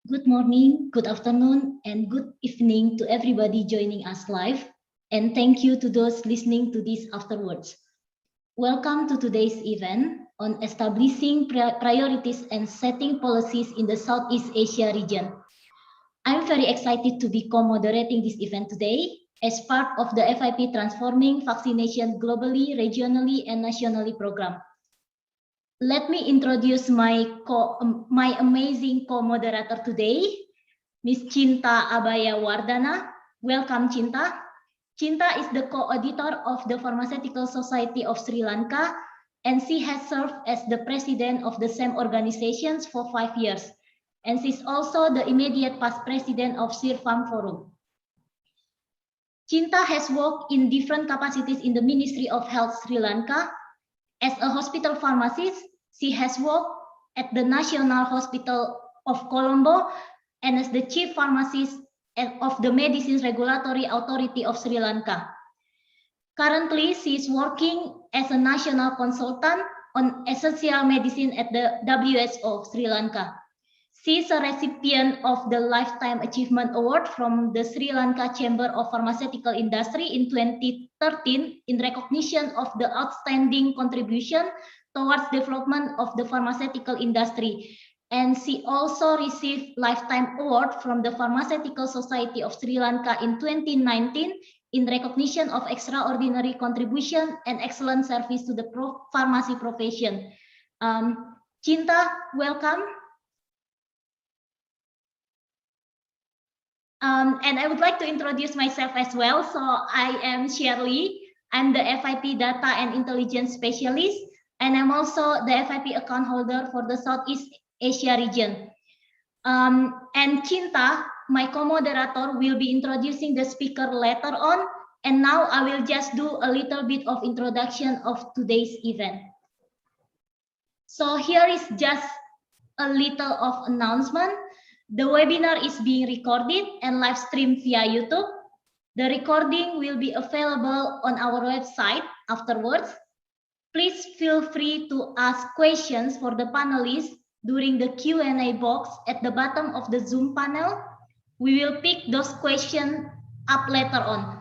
Good morning, good afternoon, and good evening to everybody joining us live. And thank you to those listening to this afterwards. Welcome to today's event on establishing priorities and setting policies in the Southeast Asia region. I'm very excited to be co-moderating this event today as part of the FIP Transforming Vaccination Globally, Regionally, and Nationally program. Let me introduce my amazing co-moderator today, Ms. Cinta Abaya Wardana. Welcome, Cinta. Cinta is the co-editor of the Pharmaceutical Society of Sri Lanka, and she has served as the president of the same organizations for 5 years. And she's also the immediate past president of SEAR Farm Forum. Cinta has worked in different capacities in the Ministry of Health Sri Lanka. As a hospital pharmacist, she has worked at the National Hospital of Colombo and as the chief pharmacist of the Medicines Regulatory Authority of Sri Lanka. Currently, she is working as a national consultant on essential medicine at the WHO Sri Lanka. She is a recipient of the Lifetime Achievement Award from the Sri Lanka Chamber of Pharmaceutical Industry in 2013 in recognition of the outstanding contribution towards development of the pharmaceutical industry. And she also received Lifetime Award from the Pharmaceutical Society of Sri Lanka in 2019 in recognition of extraordinary contribution and excellent service to the pharmacy profession. Cinta, welcome. And I would like to introduce myself as well. So I am Shirley. I'm the FIP Data and Intelligence Specialist, and I'm also the FIP account holder for the Southeast Asia region. And Cinta, my co-moderator, will be introducing the speaker later on. And now I will just do a little bit of introduction of today's event. So here is just a little of announcement. The webinar is being recorded and live streamed via YouTube. The recording will be available on our website afterwards. Please feel free to ask questions for the panelists during the Q&A box at the bottom of the Zoom panel. We will pick those questions up later on.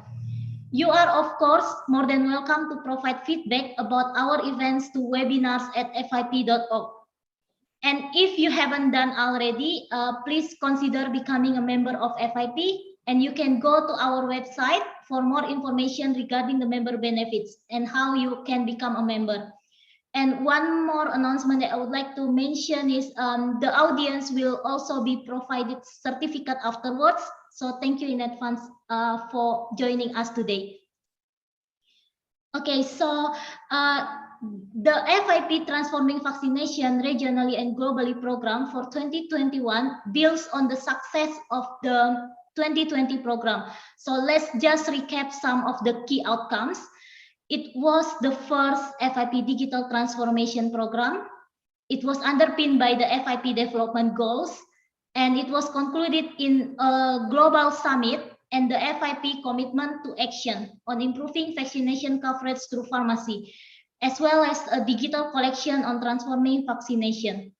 You are, of course, more than welcome to provide feedback about our events to webinars@fip.org. And if you haven't done already, please consider becoming a member of FIP, and you can go to our website for more information regarding the member benefits and how you can become a member. And one more announcement that I would like to mention is the audience will also be provided certificate afterwards. So thank you in advance for joining us today. Okay, so the FIP Transforming Vaccination Regionally and Globally program for 2021 builds on the success of the 2020 program. So let's just recap some of the key outcomes. It was the first FIP Digital Transformation Program. It was underpinned by the FIP development goals, and it was concluded in a global summit and the FIP commitment to action on improving vaccination coverage through pharmacy, as well as a digital collection on transforming vaccination.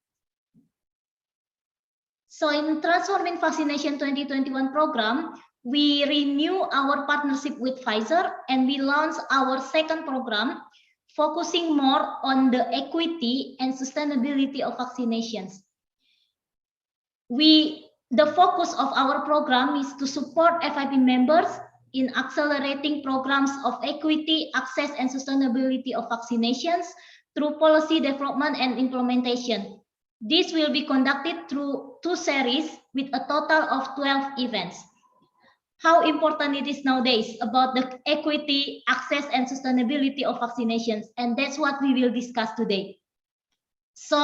So in Transforming Vaccination 2021 program, we renew our partnership with Pfizer and we launched our second program, focusing more on the equity and sustainability of vaccinations. The focus of our program is to support FIP members in accelerating programs of equity, access, and sustainability of vaccinations through policy development and implementation. This will be conducted through 2 series with a total of 12 events. How important it is nowadays about the equity, access, and sustainability of vaccinations, and that's what we will discuss today. So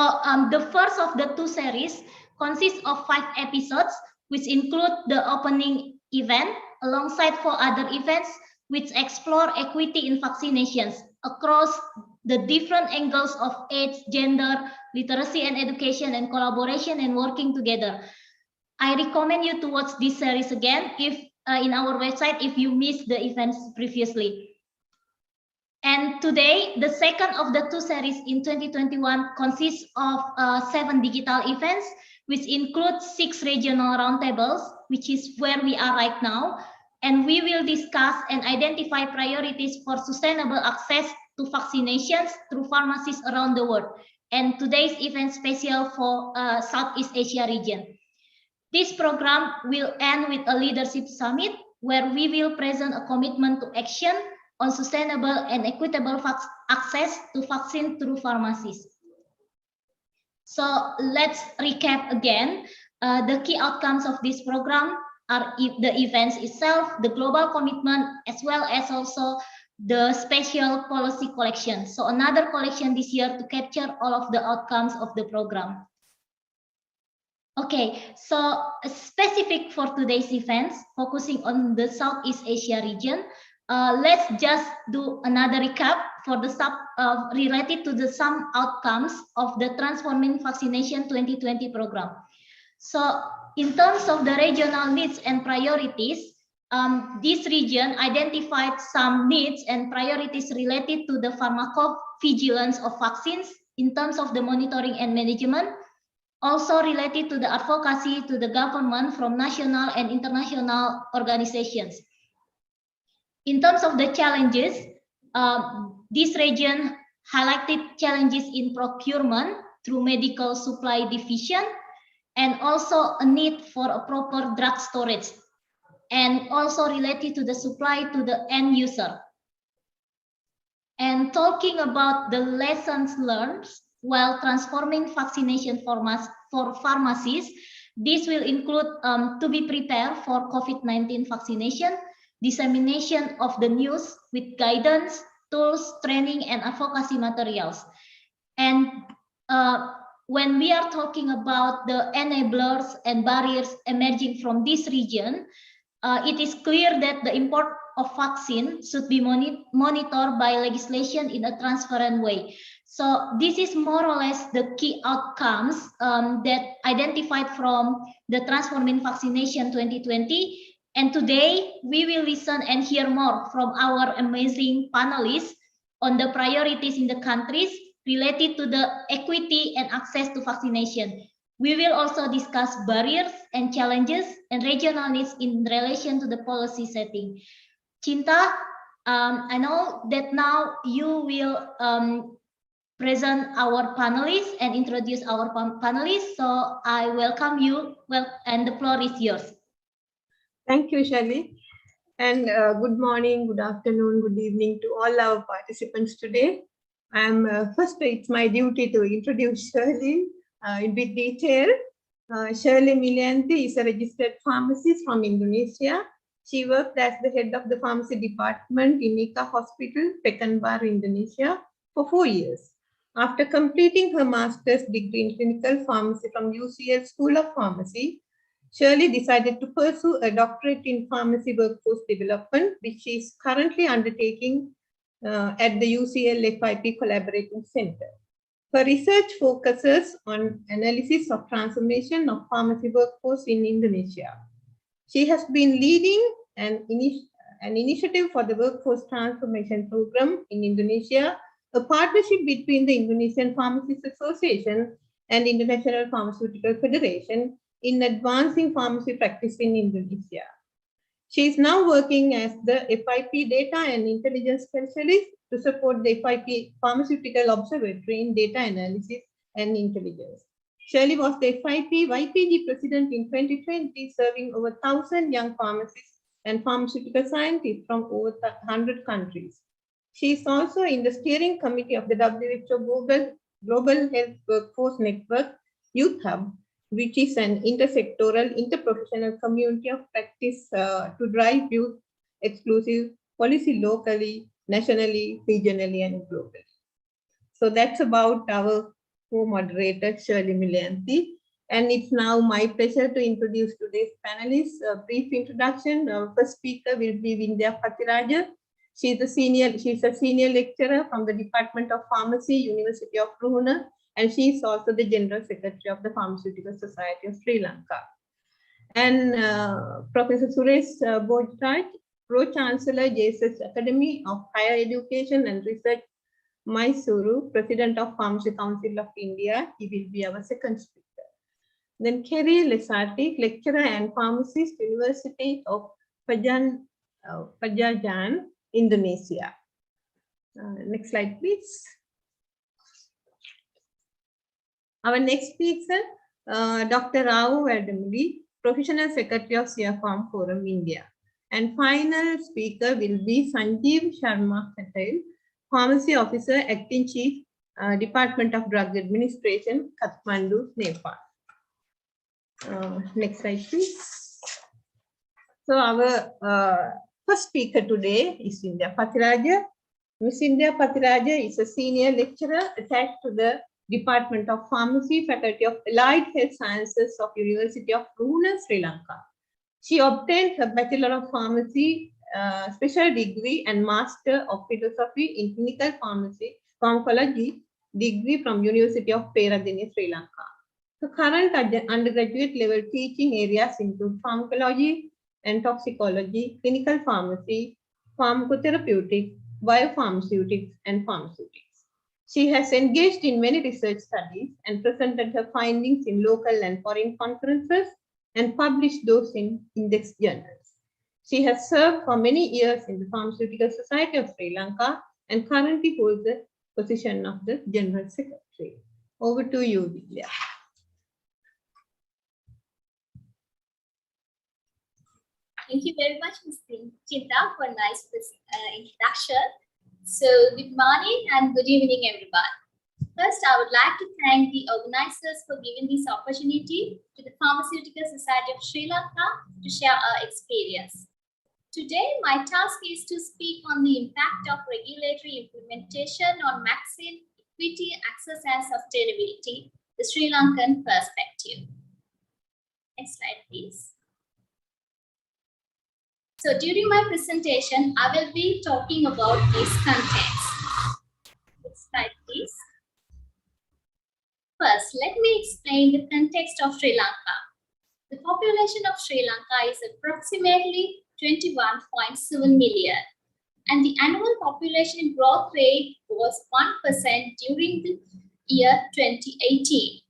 the first of the 2 series consists of 5 episodes, which include the opening event alongside 4 other events which explore equity in vaccinations across the different angles of age, gender, literacy and education, and collaboration and working together. I recommend you to watch this series again if in our website if you missed the events previously. And today, the second of the 2 series in 2021 consists of 7 digital events which includes 6 regional roundtables, which is where we are right now. And we will discuss and identify priorities for sustainable access to vaccinations through pharmacies around the world. And today's event special for Southeast Asia region. This program will end with a leadership summit where we will present a commitment to action on sustainable and equitable access to vaccine through pharmacies. So let's recap again. The key outcomes of this program are the events itself, the global commitment, as well as also the special policy collection. So another collection this year to capture all of the outcomes of the program. Okay, so specific for today's events, focusing on the Southeast Asia region, let's just do another recap for the related to the some outcomes of the Transforming Vaccination 2020 program. So in terms of the regional needs and priorities, this region identified some needs and priorities related to the pharmacovigilance of vaccines in terms of the monitoring and management, also related to the advocacy to the government from national and international organizations. In terms of the challenges, this region highlighted challenges in procurement through medical supply division, and also a need for a proper drug storage, and also related to the supply to the end user. And talking about the lessons learned while transforming vaccination for pharmacies, this will include to be prepared for COVID-19 vaccination, dissemination of the news with guidance, tools, training, and advocacy materials. And when we are talking about the enablers and barriers emerging from this region, it is clear that the import of vaccine should be monitored by legislation in a transparent way. So this is more or less the key outcomes that identified from the Transforming Vaccination 2020. And today we will listen and hear more from our amazing panelists on the priorities in the countries related to the equity and access to vaccination. We will also discuss barriers and challenges and regional needs in relation to the policy setting. Cinta, I know that now you will present our panelists and introduce our panelists. So I welcome you, and the floor is yours. Thank you, Shirley. And good morning, good afternoon, good evening to all our participants today. First, it's my duty to introduce Shirley in bit detail. Shirley Milianti is a registered pharmacist from Indonesia. She worked as the head of the pharmacy department in Ika Hospital, Pekanbaru, Indonesia for 4 years. After completing her master's degree in clinical pharmacy from UCL School of Pharmacy, Shirley decided to pursue a doctorate in pharmacy workforce development, which she is currently undertaking at the UCL FIP Collaborating Center. Her research focuses on analysis of transformation of pharmacy workforce in Indonesia. She has been leading an initiative for the Workforce Transformation Program in Indonesia, a partnership between the Indonesian Pharmacists Association and International Pharmaceutical Federation in advancing pharmacy practice in Indonesia. She is now working as the FIP Data and Intelligence Specialist to support the FIP Pharmaceutical Observatory in data analysis and intelligence. Shirley was the FIP YPG President in 2020, serving over 1,000 young pharmacists and pharmaceutical scientists from over 100 countries. She is also in the steering committee of the WHO Global Health Workforce Network Youth Hub, which is an intersectoral, interprofessional community of practice to drive youth exclusive policy locally, nationally, regionally, and globally. So that's about our co-moderator, Shirley Milianti. And it's now my pleasure to introduce today's panelists. A brief introduction. Our first speaker will be Vindhya Patiraja. She's a senior lecturer from the Department of Pharmacy, University of Ruhuna, and she is also the General Secretary of the Pharmaceutical Society of Sri Lanka. And Professor Suresh Bojraj, Pro-Chancellor, JSS Academy of Higher Education and Research, Mysuru, President of Pharmacy Council of India. He will be our second speaker. Then Kerry Lesartik, lecturer and pharmacist, University of Pajajaran, Indonesia. Next slide, please. Our next speaker, Dr. Rao Vadamudi, Professional Secretary of SEAR Farm Forum, India. And final speaker will be Sanjeev Sharma Patel, Pharmacy Officer, Acting Chief, Department of Drug Administration, Kathmandu, Nepal. Next slide, please. So our first speaker today is India Pathiraja. Miss India Pathiraja is a senior lecturer attached to the Department of Pharmacy, Faculty of Allied Health Sciences of University of Pune, Sri Lanka. She obtained her Bachelor of Pharmacy special degree and Master of Philosophy in Clinical Pharmacology degree from University of Peradeniya, Sri Lanka. The current undergraduate level teaching areas include pharmacology and toxicology, clinical pharmacy, pharmacotherapeutic, biopharmaceutics, and pharmaceutics. She has engaged in many research studies and presented her findings in local and foreign conferences and published those in index journals. She has served for many years in the Pharmaceutical Society of Sri Lanka and currently holds the position of the General Secretary. Over to you, Vidya. Thank you very much, Ms. Chinta, for a nice introduction. So, good morning and good evening, everyone. First, I would like to thank the organizers for giving this opportunity to the Pharmaceutical Society of Sri Lanka to share our experience. Today, my task is to speak on the impact of regulatory implementation on vaccine equity, access, and sustainability, the Sri Lankan perspective. Next slide, please. So during my presentation, I will be talking about these contents. Next slide, please. First, let me explain the context of Sri Lanka. The population of Sri Lanka is approximately 21.7 million, and the annual population growth rate was 1% during the year 2018.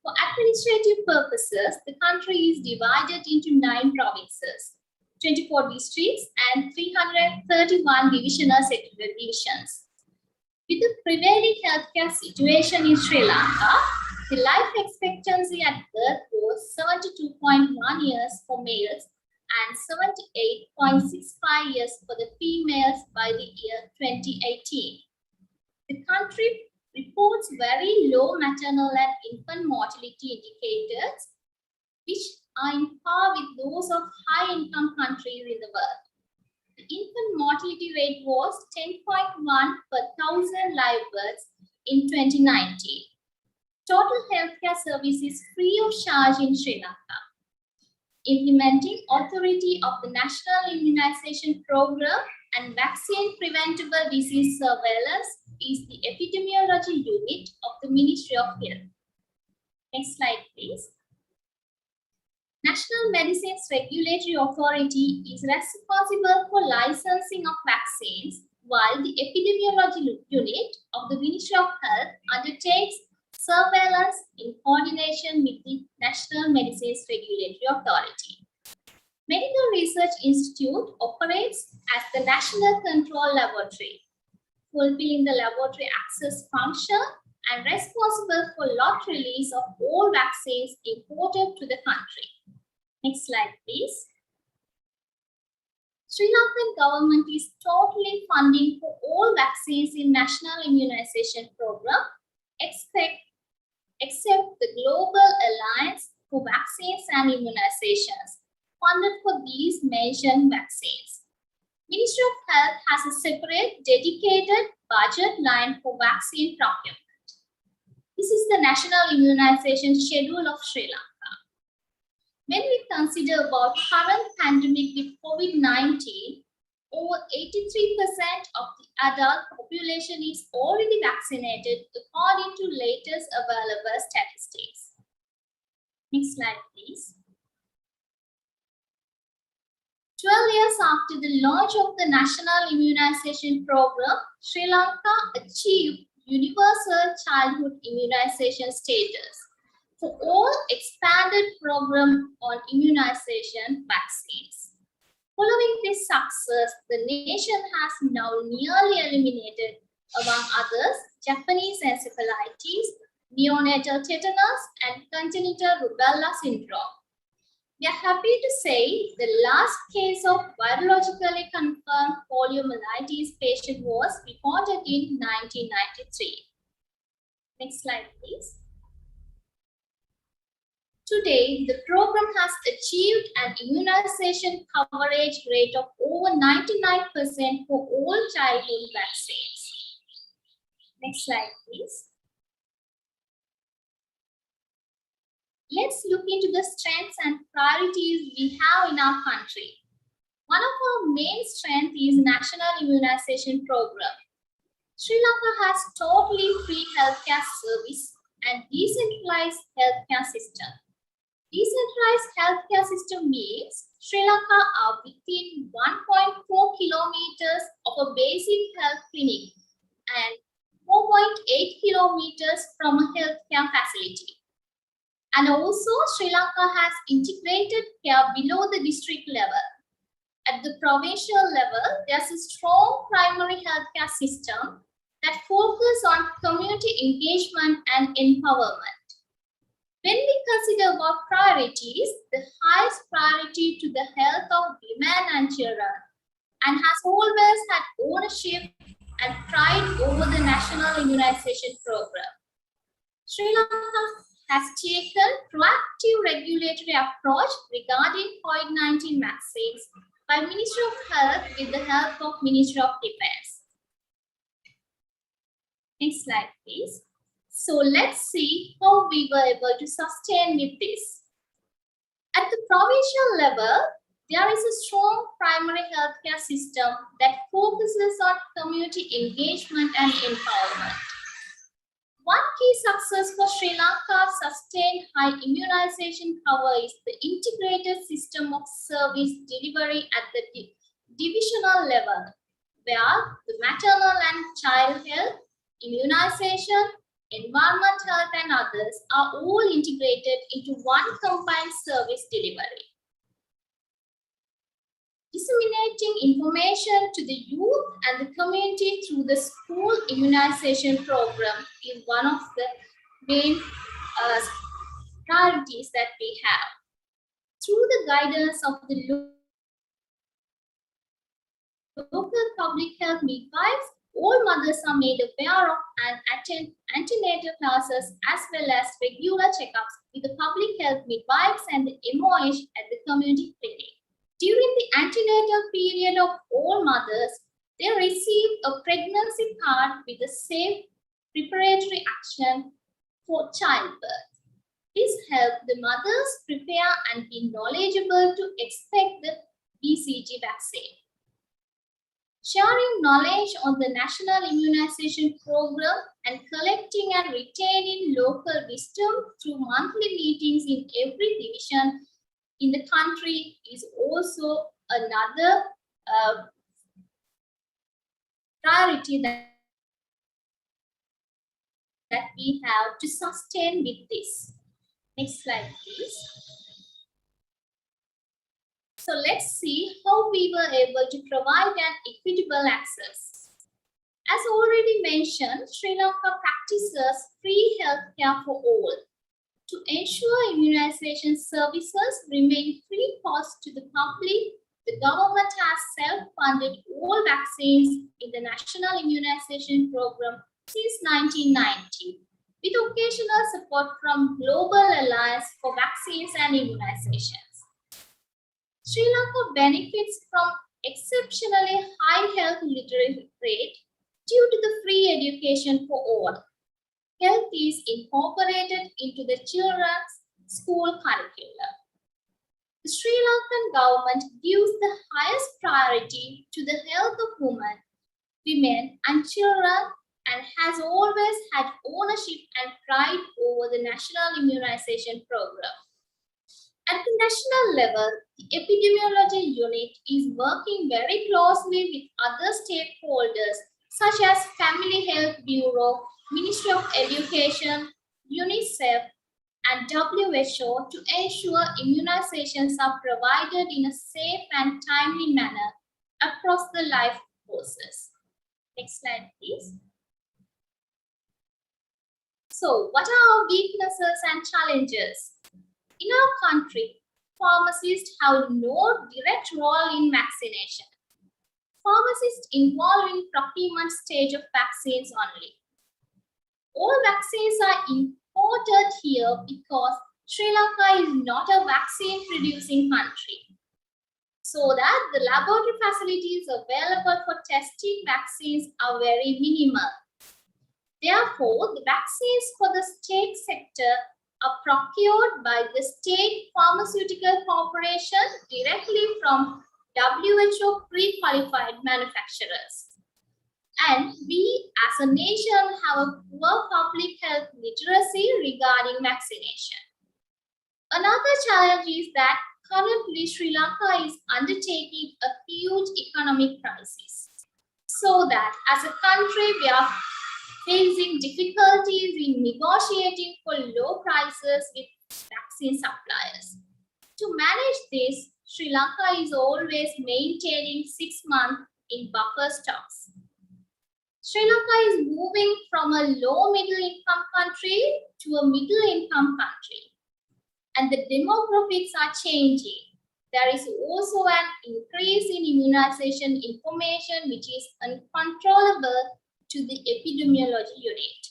For administrative purposes, the country is divided into 9 provinces, 24 districts, and 331 divisional secretariat divisions. With the prevailing healthcare situation in Sri Lanka, the life expectancy at birth was 72.1 years for males and 78.65 years for the females by the year 2018. The country reports very low maternal and infant mortality indicators, which are in par with those of high-income countries in the world. The infant mortality rate was 10.1 per 1,000 live births in 2019. Total healthcare service is free of charge in Sri Lanka. Implementing authority of the National Immunization Program and Vaccine Preventable Disease Surveillance is the Epidemiology Unit of the Ministry of Health. Next slide, please. National Medicines Regulatory Authority is responsible for licensing of vaccines, while the Epidemiology Unit of the Ministry of Health undertakes surveillance in coordination with the National Medicines Regulatory Authority. Medical Research Institute operates as the National Control Laboratory, fulfilling the laboratory access function and responsible for lot release of all vaccines imported to the country. Next slide, please. Sri Lankan government is totally funding for all vaccines in National Immunization Program, except the Global Alliance for Vaccines and Immunizations, funded for these mentioned vaccines. Ministry of Health has a separate dedicated budget line for vaccine procurement. This is the National Immunization Schedule of Sri Lanka. When we consider about current pandemic with COVID-19, over 83% of the adult population is already vaccinated according to latest available statistics. Next slide, please. 12 years after the launch of the National Immunization Program, Sri Lanka achieved universal childhood immunization status for all expanded program on immunization vaccines. Following this success, the nation has now nearly eliminated, among others, Japanese encephalitis, neonatal tetanus, and congenital rubella syndrome. We are happy to say the last case of virologically confirmed poliomyelitis patient was reported in 1993. Next slide, please. Today, the program has achieved an immunization coverage rate of over 99% for all childhood vaccines. Next slide, please. Let's look into the strengths and priorities we have in our country. One of our main strengths is National Immunization Program. Sri Lanka has totally free healthcare service and decentralized healthcare system. Decentralized healthcare system means Sri Lanka are within 1.4 kilometers of a basic health clinic and 4.8 kilometers from a healthcare facility. And also, Sri Lanka has integrated care below the district level. At the provincial level, there's a strong primary healthcare system that focuses on community engagement and empowerment. When we consider about priorities, the highest priority to the health of women and children, and has always had ownership and pride over the National Immunization Program. Sri Lanka has taken proactive regulatory approach regarding COVID-19 vaccines by Ministry of Health with the help of Ministry of Defense. Next slide, please. So let's see how we were able to sustain with this. At the provincial level, there is a strong primary healthcare system that focuses on community engagement and empowerment. One key success for Sri Lanka's sustained high immunization cover is the integrated system of service delivery at the divisional level, where the maternal and child health, immunization, environment health, and others are all integrated into one combined service delivery. Disseminating information to the youth and the community through the school immunization program is one of the main priorities that we have. Through the guidance of the local public health midwives, all mothers are made aware of and attend antenatal classes as well as regular checkups with the public health midwives and the MOH at the community clinic. During the antenatal period of all mothers, they receive a pregnancy card with a safe preparatory action for childbirth. This helps the mothers prepare and be knowledgeable to expect the BCG vaccine. Sharing knowledge on the National Immunization Program and collecting and retaining local wisdom through monthly meetings in every division in the country is also another priority that we have to sustain with this. Next slide, please. So let's see how we were able to provide an equitable access. As already mentioned, Sri Lanka practices free healthcare for all. To ensure immunization services remain free cost to the public, the government has self-funded all vaccines in the National Immunization Program since 1990, with occasional support from Global Alliance for Vaccines and Immunizations. Sri Lanka benefits from exceptionally high health literacy rate due to the free education for all. Health is incorporated into the children's school curriculum. The Sri Lankan government gives the highest priority to the health of women and children and has always had ownership and pride over the National Immunization Program. At the national level, the epidemiology unit is working very closely with other stakeholders such as Family Health Bureau, Ministry of Education, UNICEF, and WHO to ensure immunizations are provided in a safe and timely manner across the life courses. Next slide, please. So, what are our weaknesses and challenges? In our country, pharmacists have no direct role in vaccination. Pharmacists involved in procurement stage of vaccines only. All vaccines are imported here because Sri Lanka is not a vaccine producing country, so that the laboratory facilities available for testing vaccines are very minimal. Therefore, the vaccines for the state sector are procured by the state pharmaceutical corporation directly from WHO pre-qualified manufacturers. And we as a nation have a poor public health literacy regarding vaccination. Another challenge is that currently Sri Lanka is undertaking a huge economic crisis. So that as a country we are facing difficulties in negotiating for low prices with vaccine suppliers. To manage this, Sri Lanka is always maintaining 6 months in buffer stocks. Sri Lanka is moving from a low middle income country to a middle income country. And the demographics are changing. There is also an increase in immunization information which is uncontrollable to the epidemiology unit.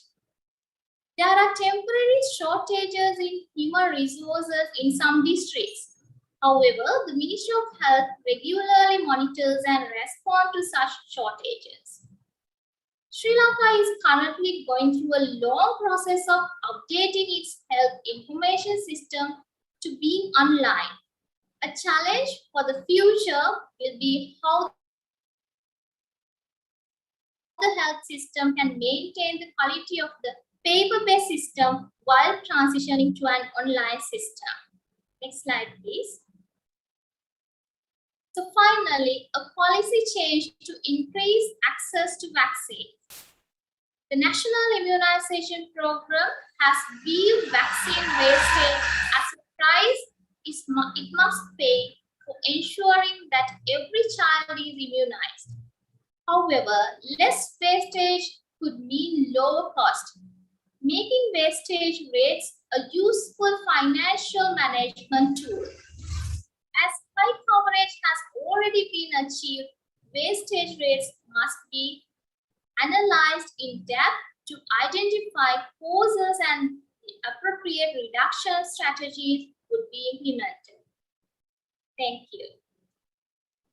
There are temporary shortages in human resources in some districts. However, the Ministry of Health regularly monitors and responds to such shortages. Sri Lanka is currently going through a long process of updating its health information system to being online. A challenge for the future will be how the health system can maintain the quality of the paper-based system while transitioning to an online system. Next slide, please. So finally, a policy change to increase access to vaccines. The National Immunization Program has viewed vaccine wastage as a price it must pay for ensuring that every child is immunized. However, less wastage could mean lower cost, making wastage rates a useful financial management tool. As high coverage has already been achieved, wastage rates must be analyzed in depth to identify causes, and appropriate reduction strategies would be implemented. Thank you.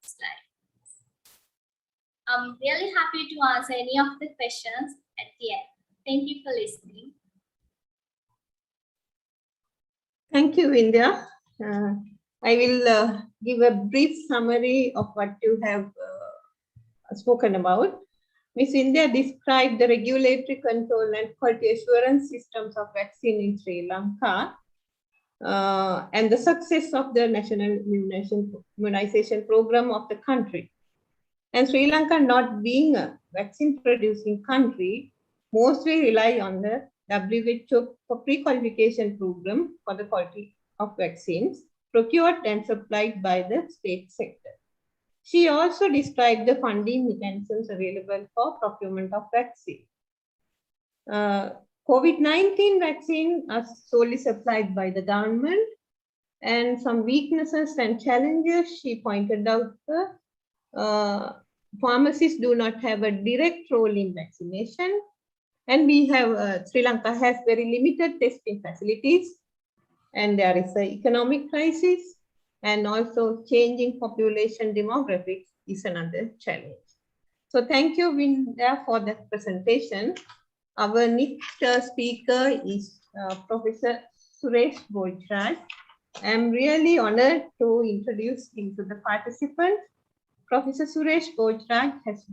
Slide. I'm really happy to answer any of the questions at the end. Thank you for listening. Thank you, India. I will give a brief summary of what you have spoken about. Ms. India described the regulatory control and quality assurance systems of vaccine in Sri Lanka and the success of the national immunization program of the country. And Sri Lanka, not being a vaccine producing country, mostly rely on the WHO pre-qualification program for the quality of vaccines procured and supplied by the state sector. She also described the funding mechanisms available for procurement of vaccine. COVID-19 vaccine are solely supplied by the government, and some weaknesses and challenges she pointed out. Pharmacists do not have a direct role in vaccination, and we have Sri Lanka has very limited testing facilities, and there is an economic crisis, and also changing population demographics is another challenge. So thank you, Vinda, for that presentation. Our next speaker is Professor Suresh Bojraj. I'm really honored to introduce him to the participants. Professor Suresh Bojraj has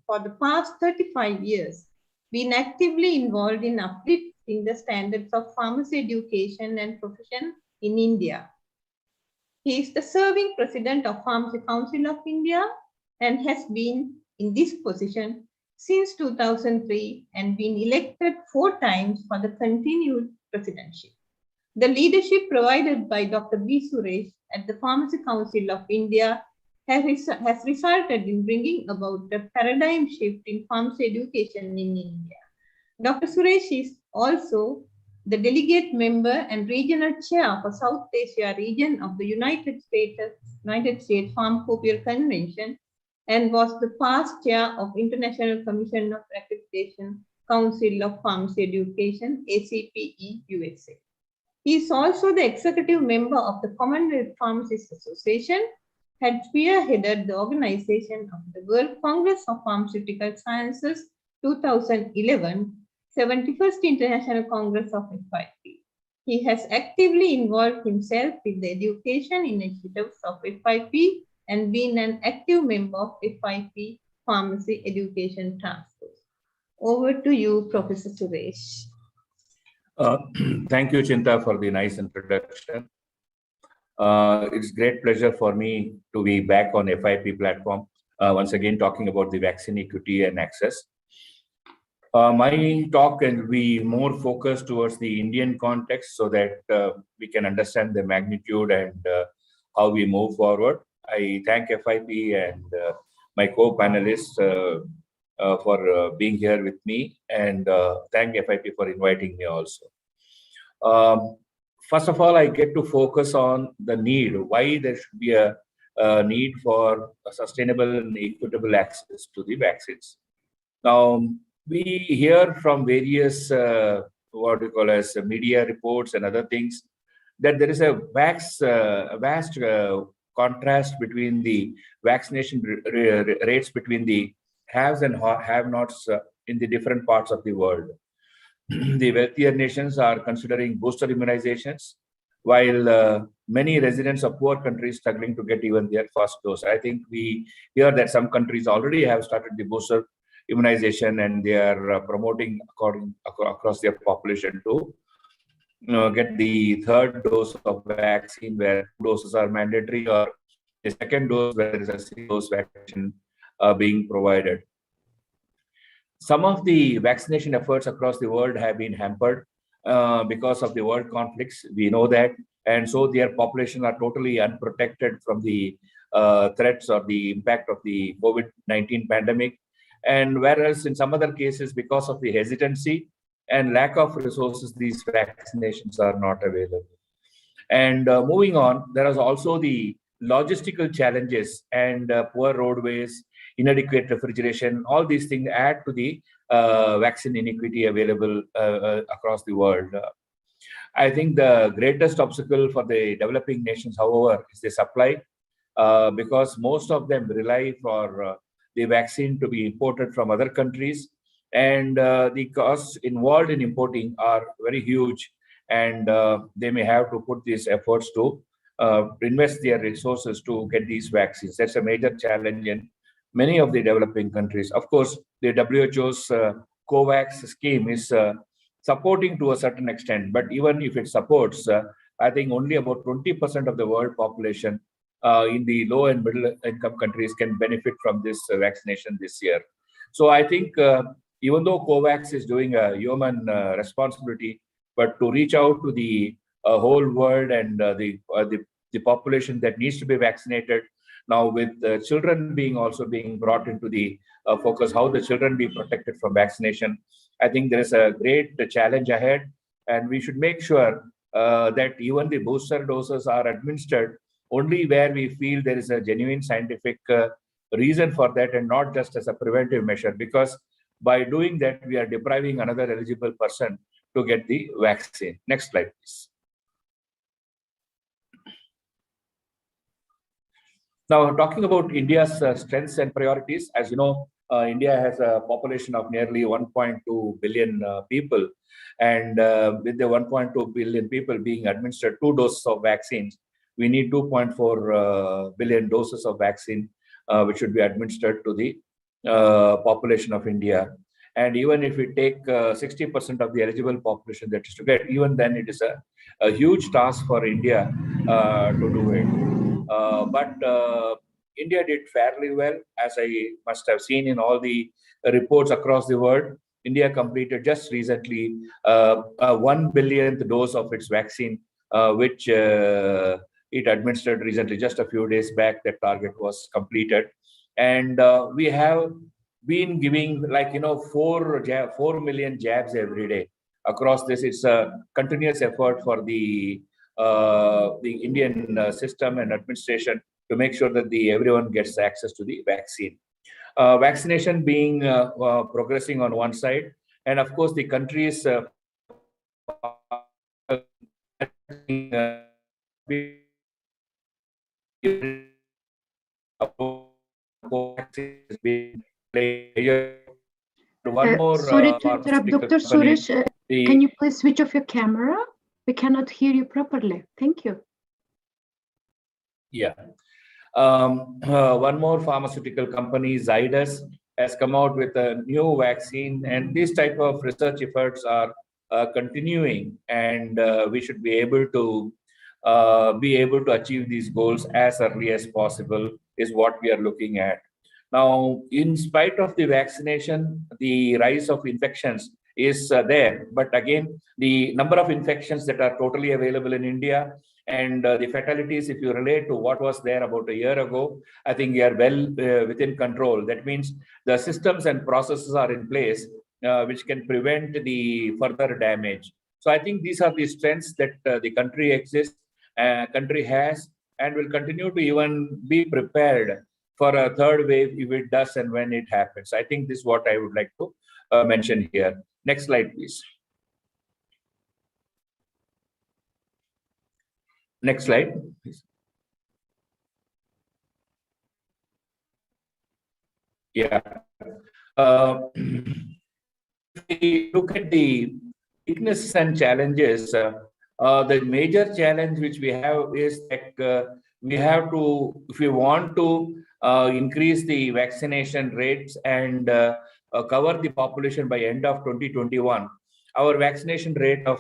for the past 35 years, been actively involved in uplifting the standards of pharmacy education and profession in India. He is the serving president of Pharmacy Council of India and has been in this position since 2003 and been elected 4 times for the continued presidency. The leadership provided by Dr. B. Suresh at the Pharmacy Council of India has resulted in bringing about a paradigm shift in pharmacy education in India. Dr. Suresh is also the delegate member and regional chair for South Asia region of the United States Pharmacopoeia Convention and was the past chair of International Commission of Accreditation Council of Pharmacy Education, ACPE, USA. He is also the executive member of the Commonwealth Pharmacists Association, had spearheaded the organization of the World Congress of Pharmaceutical Sciences 2011, 71st International Congress of FIP. He has actively involved himself with the education initiatives of FIP and been an active member of FIP Pharmacy Education Task Force. Over to you, Professor Suresh. Thank you, Chinta, for the nice introduction. It's a great pleasure for me to be back on FIP platform, once again talking about the vaccine equity and access. My talk will be more focused towards the Indian context so that we can understand the magnitude and how we move forward. I thank FIP and my co-panelists for being here with me, and thank FIP for inviting me also. First of all, I get to focus on the need, why there should be a need for a sustainable and equitable access to the vaccines. Now, we hear from various what we call as media reports and other things that there is a vast contrast between the vaccination rates between the haves and have-nots in the different parts of the world. The wealthier nations are considering booster immunizations, while many residents of poor countries struggling to get even their first dose. I think we hear that some countries already have started the booster immunization and they are promoting across their population to get the third dose of vaccine where 2 doses are mandatory, or the second dose where there is a single dose vaccination being provided. Some of the vaccination efforts across the world have been hampered because of the world conflicts. We know that, and so their population are totally unprotected from the threats or the impact of the COVID-19 pandemic. And whereas in some other cases, because of the hesitancy and lack of resources, these vaccinations are not available. And moving on, there is also the logistical challenges and poor roadways, inadequate refrigeration. All these things add to the vaccine inequity available across the world. I think the greatest obstacle for the developing nations, however, is the supply, because most of them rely for the vaccine to be imported from other countries, and the costs involved in importing are very huge, and they may have to put these efforts to invest their resources to get these vaccines. That's a major challenge in many of the developing countries. Of course, the WHO's COVAX scheme is supporting to a certain extent, but even if it supports, I think only about 20% of the world population in the low and middle income countries can benefit from this vaccination this year. So I think even though COVAX is doing a human responsibility, but to reach out to the whole world and the population that needs to be vaccinated, now with children being brought into the focus, how the children be protected from vaccination, I think there is a great challenge ahead, and we should make sure that even the booster doses are administered only where we feel there is a genuine scientific reason for that, and not just as a preventive measure, because by doing that, we are depriving another eligible person to get the vaccine. Next slide, please. Now, talking about India's strengths and priorities, as you know, India has a population of nearly 1.2 billion people, and with the 1.2 billion people being administered 2 doses of vaccines, we need 2.4 billion doses of vaccine, which should be administered to the population of India. And even if we take 60% of the eligible population that is to get, even then it is a huge task for India to do it. But India did fairly well, as I must have seen in all the reports across the world. India completed just recently 1 billionth dose of its vaccine, which it administered recently, just a few days back. That target was completed, and we have been giving 4 million jabs every day across this. It's a continuous effort for the Indian system and administration to make sure that everyone gets access to the vaccine. Vaccination being progressing on one side, and of course the country's one more. Sorry to interrupt, Dr. Suresh. Can you please switch off your camera? We cannot hear you properly. Thank you. Yeah. One more pharmaceutical company, Zydus, has come out with a new vaccine, and these type of research efforts are continuing, and we should be able to achieve these goals as early as possible, is what we are looking at. Now, in spite of the vaccination, the rise of infections is there, but again, the number of infections that are totally available in India and the fatalities, if you relate to what was there about a year ago, I think we are well within control. That means the systems and processes are in place which can prevent the further damage. So I think these are the strengths that the country has, and will continue to even be prepared for a third wave if it does and when it happens. I think this is what I would like to mention here. Next slide, please. Next slide, please. Yeah. If we look at the weaknesses and challenges, the major challenge which we have is that we have to, if we want to increase the vaccination rates and cover the population by end of 2021, our vaccination rate of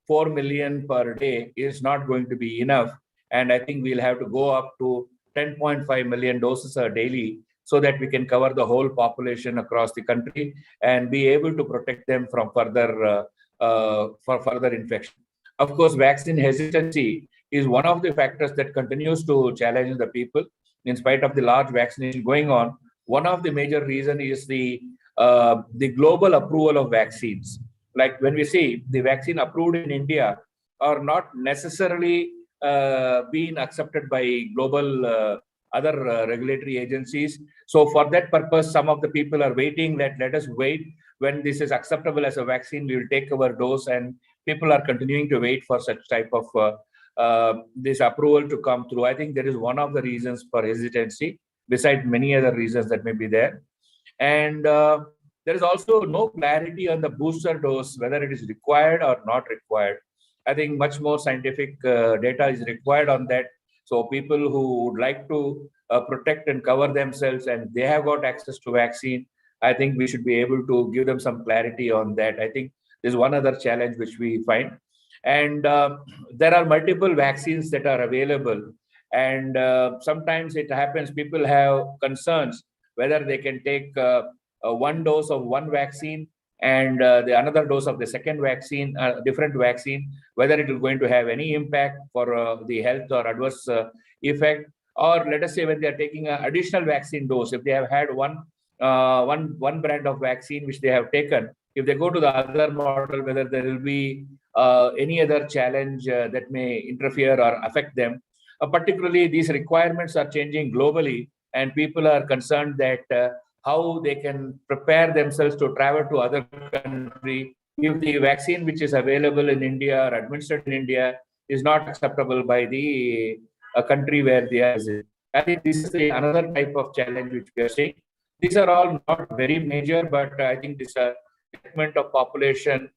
4 million per day is not going to be enough. And I think we'll have to go up to 10.5 million doses daily, so that we can cover the whole population across the country and be able to protect them from further infection. Of course, vaccine hesitancy is one of the factors that continues to challenge the people. In spite of the large vaccination going on, one of the major reasons is the global approval of vaccines. Like when we see the vaccine approved in India are not necessarily being accepted by global other regulatory agencies. So for that purpose, some of the people are waiting that let us wait. When this is acceptable as a vaccine, we will take our dose, and people are continuing to wait for such type of this approval to come through. I think that is one of the reasons for hesitancy, besides many other reasons that may be there. And there is also no clarity on the booster dose, whether it is required or not required. I think much more scientific data is required on that. So people who would like to protect and cover themselves and they have got access to vaccine, I think we should be able to give them some clarity on that. I think there's one other challenge which we find. And there are multiple vaccines that are available. And sometimes it happens, people have concerns whether they can take one dose of one vaccine and the another dose of the second vaccine, different vaccine, whether it is going to have any impact for the health or adverse effect. Or let us say when they are taking an additional vaccine dose, if they have had one brand of vaccine which they have taken, if they go to the other model, whether there will be any other challenge that may interfere or affect them. Particularly, these requirements are changing globally, and people are concerned that how they can prepare themselves to travel to other country if the vaccine which is available in India or administered in India is not acceptable by the country where they are. I think this is another type of challenge which we are seeing. These are all not very major, but I think this segment of population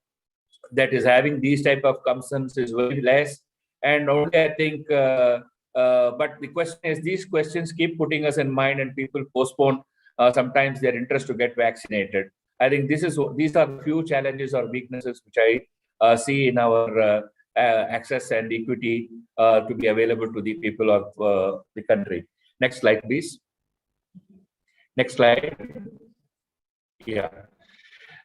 that is having these type of concerns is very less. And only I think, but the question is, these questions keep putting us in mind, and people postpone sometimes their interest to get vaccinated. I think these are the few challenges or weaknesses which I see in our access and equity to be available to the people of the country. Next slide, please. Next slide. Yeah.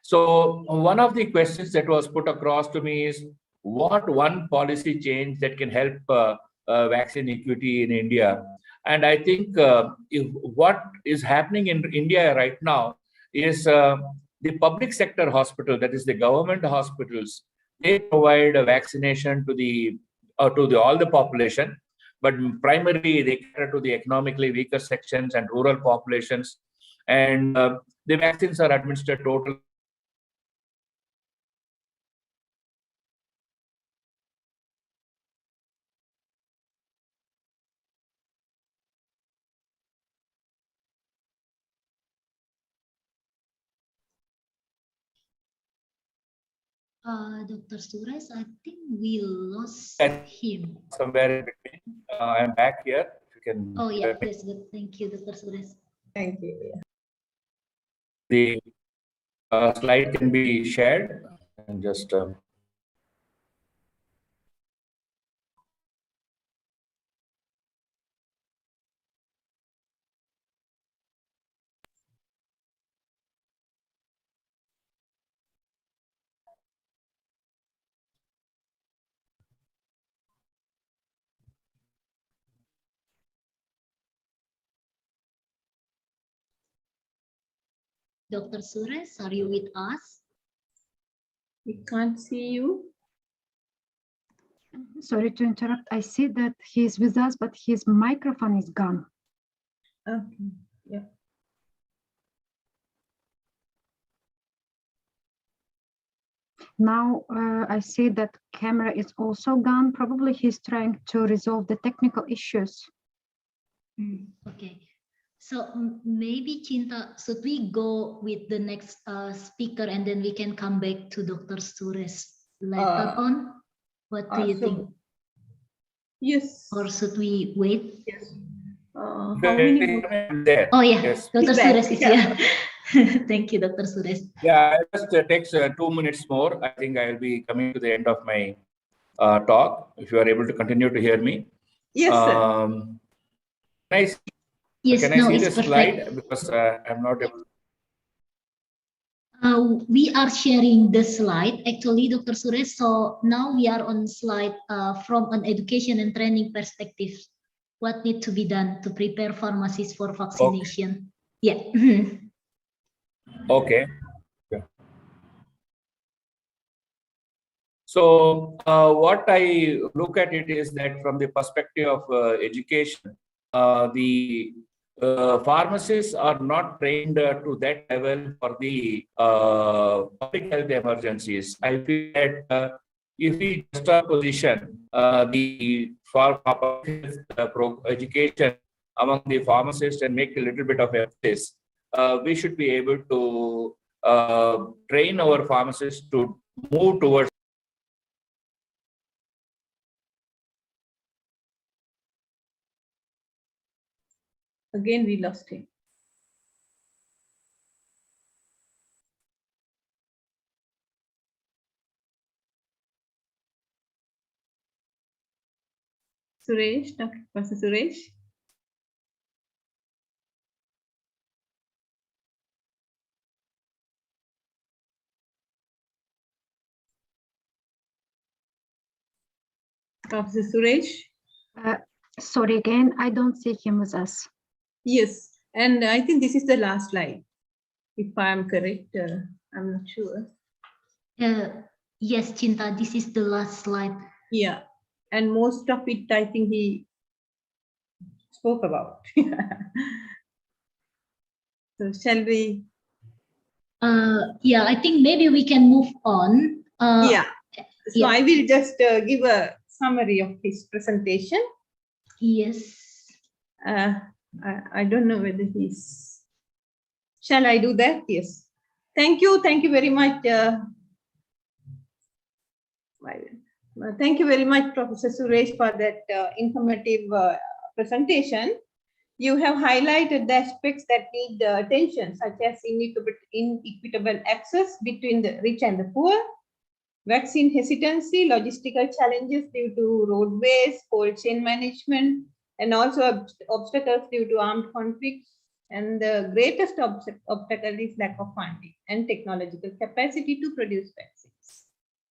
So one of the questions that was put across to me is, what one policy change that can help vaccine equity in India? And I think what is happening in India right now is the public sector hospital, that is the government hospitals, they provide a vaccination to all the population, but primarily they cater to the economically weaker sections and rural populations. And the vaccines are administered totally. Dr. Suresh, I think we lost him. Somewhere in between. I'm back here. If you can. Oh yeah, yes, good. Thank you, Dr. Suresh. Thank you. The slide can be shared and just. Dr. Suresh, are you with us? We can't see you. Sorry to interrupt. I see that he's with us, but his microphone is gone. Okay. Yeah. Now I see that camera is also gone. Probably he's trying to resolve the technical issues. Okay. So maybe Cinta, should we go with the next speaker and then we can come back to Dr. Suresh later on? What do you think? Yes. Or should we wait? Yes. How many? Oh yeah, yes. Dr. Suresh is here. Thank you, Dr. Suresh. Yeah, it just takes 2 minutes more. I think I'll be coming to the end of my talk. If you are able to continue to hear me. Yes, sir. Yes, can I see the slide? Because I'm not able. We are sharing the slide, actually, Dr. Suresh. So now we are on slide from an education and training perspective. What needs to be done to prepare pharmacists for vaccination? Okay. Yeah. Okay. Yeah. So what I look at it is that from the perspective of education, the pharmacists are not trained to that level for the public health emergencies. I feel that if we just position the public health education among the pharmacists and make a little bit of emphasis, we should be able to train our pharmacists to move towards. Again, we lost him. Suresh, Dr. Professor Suresh. Professor Suresh. Sorry again, I don't see him with us. Yes, and I think this is the last slide. If I am correct, I'm not sure. Yes, Cinta, this is the last slide. Yeah, and most of it, I think he spoke about. So shall we? Yeah, I think maybe we can move on. Yeah, so I will just give a summary of his presentation. Yes. I don't know whether he's. Shall I do that? Yes. Thank you very much. Thank you very much, Professor Suresh, for that informative presentation. You have highlighted the aspects that need attention, such as inequitable access between the rich and the poor, vaccine hesitancy, logistical challenges due to roadways, cold chain management, and also obstacles due to armed conflicts, And the greatest obstacle is lack of funding and technological capacity to produce vaccines.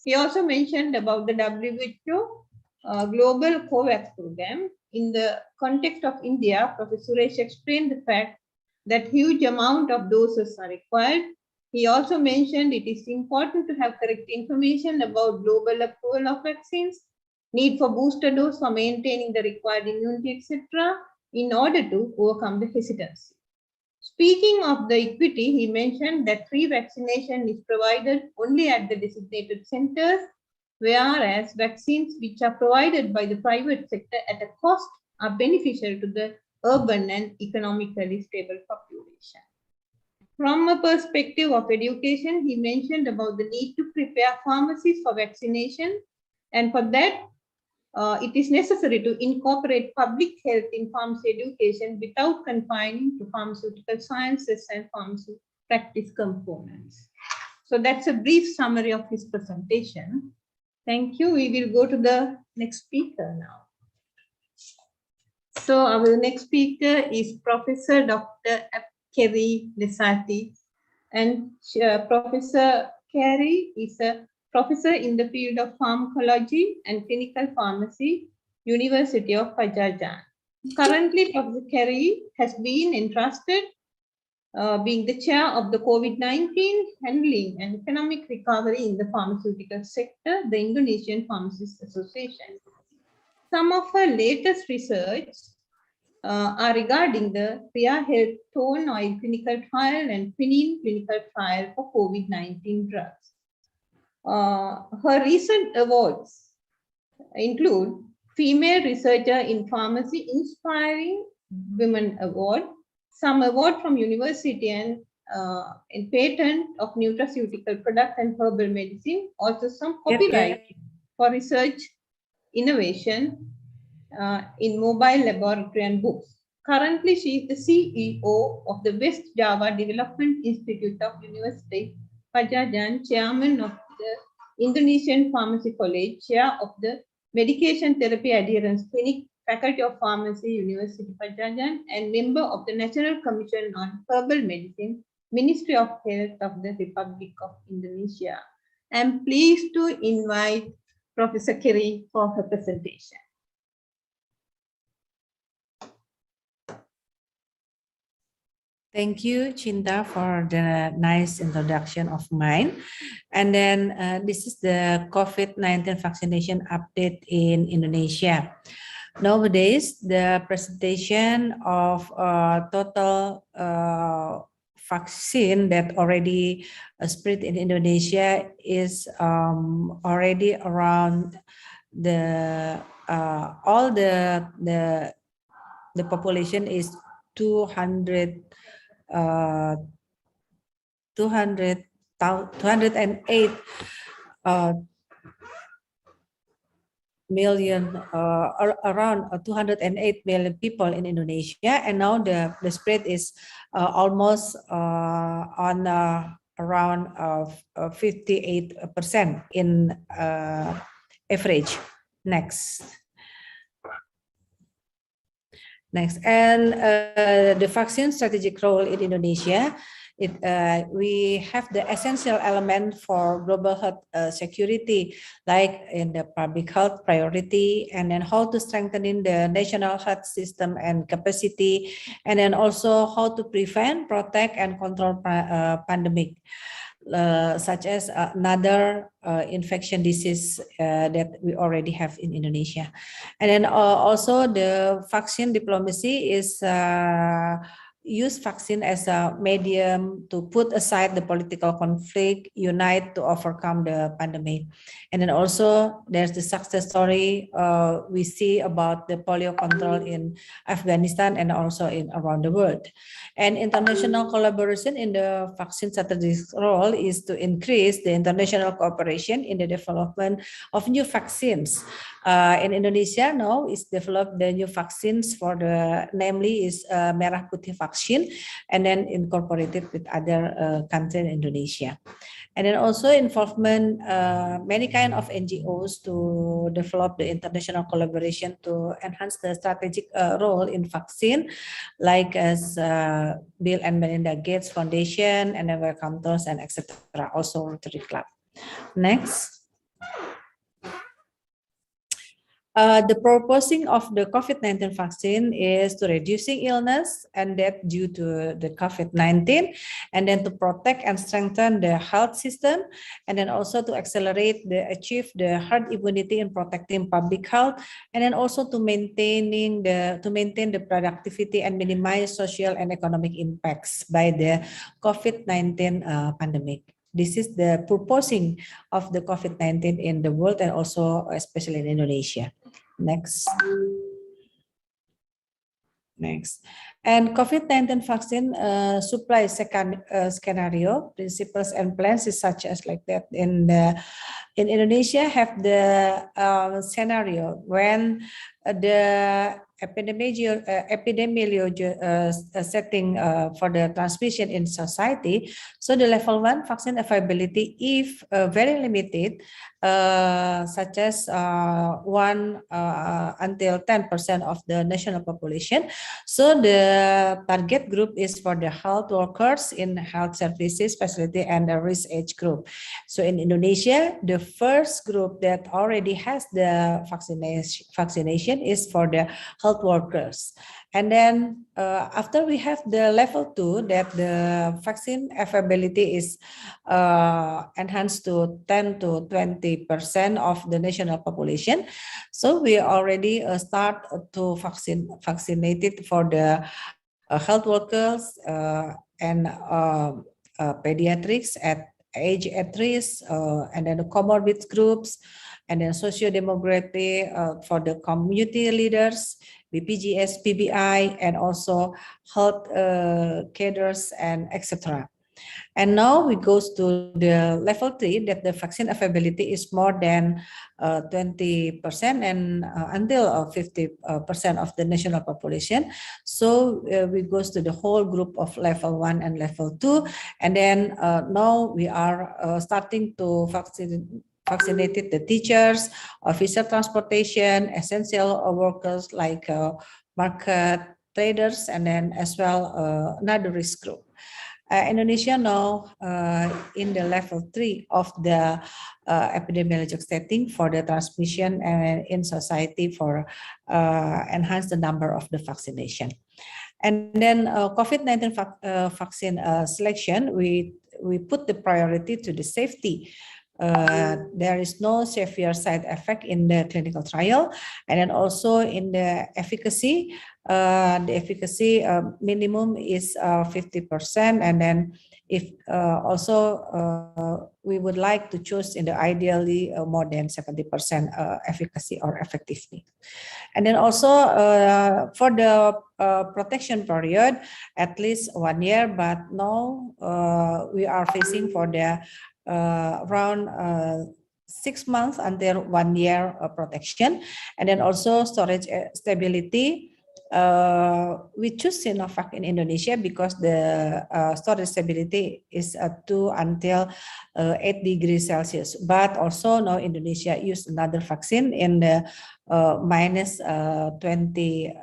He also mentioned about the WHO Global COVAX program. In the context of India, Professor Suresh explained the fact that huge amount of doses are required. He also mentioned it is important to have correct information about global approval of vaccines, need for booster dose for maintaining the required immunity, etc., in order to overcome the hesitancy. Speaking of the equity, he mentioned that free vaccination is provided only at the designated centers, whereas vaccines which are provided by the private sector at a cost are beneficial to the urban and economically stable population. From a perspective of education, he mentioned about the need to prepare pharmacists for vaccination, and for that, it is necessary to incorporate public health in pharmacy education without confining to pharmaceutical sciences and pharmacy practice components. So that's a brief summary of his presentation. Thank you. We will go to the next speaker now. So our next speaker is Professor Dr. Kerry Lesati, and Professor Kerry is a professor in the field of pharmacology and clinical pharmacy, University of Pajajan. Currently, Professor Kerry has been entrusted being the chair of the COVID-19 handling and economic recovery in the pharmaceutical sector, the Indonesian Pharmacists Association. Some of her latest research are regarding the Ria Health Tone Oil clinical trial and quinine clinical trial for COVID-19 drugs. Her recent awards include Female Researcher in Pharmacy Inspiring Women Award, some award from University and in patent of nutraceutical product and herbal medicine, also some copyright for research innovation in mobile laboratory and books. Currently, she is the CEO of the West Java Development Institute of University Pajajan, chairman of the Indonesian Pharmacy College, chair of the Medication Therapy Adherence Clinic, Faculty of Pharmacy, University Pajajan, and member of the National Commission on Herbal Medicine, Ministry of Health of the Republic of Indonesia. I am pleased to invite Professor Kerry for her presentation. Thank you, Chinta, for the nice introduction of mine. And then this is the COVID-19 vaccination update in Indonesia. Nowadays, the presentation of total vaccine that already spread in Indonesia is already around the all the population is 208 million, around 208 million people in Indonesia, and now the spread is almost on around 58% in average. Next, and the vaccine strategic role in Indonesia. We have the essential element for global health security, like in the public health priority, and then how to strengthen in the national health system and capacity, and then also how to prevent, protect, and control pandemic, such as another infection disease that we already have in Indonesia. And then also the vaccine diplomacy is use vaccine as a medium to put aside the political conflict, unite to overcome the pandemic. And then also there's the success story we see about the polio control in Afghanistan and also in around the world. And international collaboration in the vaccine strategic role is to increase the international cooperation in the development of new vaccines In Indonesia now is developed the new vaccines for the, namely is MERAH PUTIH vaccine, and then incorporated with other countries in Indonesia. And then also involvement many kind of NGOs to develop the international collaboration to enhance the strategic role in vaccine, like as Bill and Melinda Gates Foundation, and then Welcome Tours, and etc. Also Rotary Club. Next. The purposing of the COVID-19 vaccine is to reducing illness and death due to the COVID-19, and then to protect and strengthen the health system, and then also to accelerate achieve the herd immunity in protecting public health, and then also to maintain the productivity and minimize social and economic impacts by the COVID-19 pandemic. This is the purposing of the COVID-19 in the world, and also especially in Indonesia. Next. And COVID-19 vaccine supply scenario, principles and plans is such as like that. In Indonesia have the scenario when the epidemiology setting for the transmission in society. So the level 1 vaccine availability, if very limited, such as 1 until 10% of the national population. So the target group is for the health workers in health services, facility, and the risk age group. So in Indonesia, the first group that already has the vaccination is for the health workers. And then after we have the level 2, that the vaccine availability is enhanced to 10 to 20% of the national population. So we already start to vaccinated for the health workers and pediatrics at age at risk, and then the comorbid groups, and then socio-demographic for the community leaders, BPJS, PBI, and also health cadres, and etc. And now we go to the level 3, that the vaccine availability is more than 20% and until 50% of the national population. So we go to the whole group of level 1 and level 2. And then now we are starting to vaccinated the teachers, official transportation, essential workers like market traders, and then as well another risk group. Indonesia now in the level 3 of the epidemiologic setting for the transmission and in society for enhance the number of the vaccination. And then COVID-19 vaccine selection, we put the priority to the safety. There is no severe side effect in the clinical trial, and then also in the efficacy minimum is 50%, and then if also we would like to choose in the ideally more than 70% efficacy or effectively. And then also for the protection period, at least 1 year, but now we are facing for the around 6 months until 1 year protection. And then also storage stability. We choose Sinovac in Indonesia because the storage stability is 2 until 8 degrees Celsius. But also now Indonesia use another vaccine in the minus 20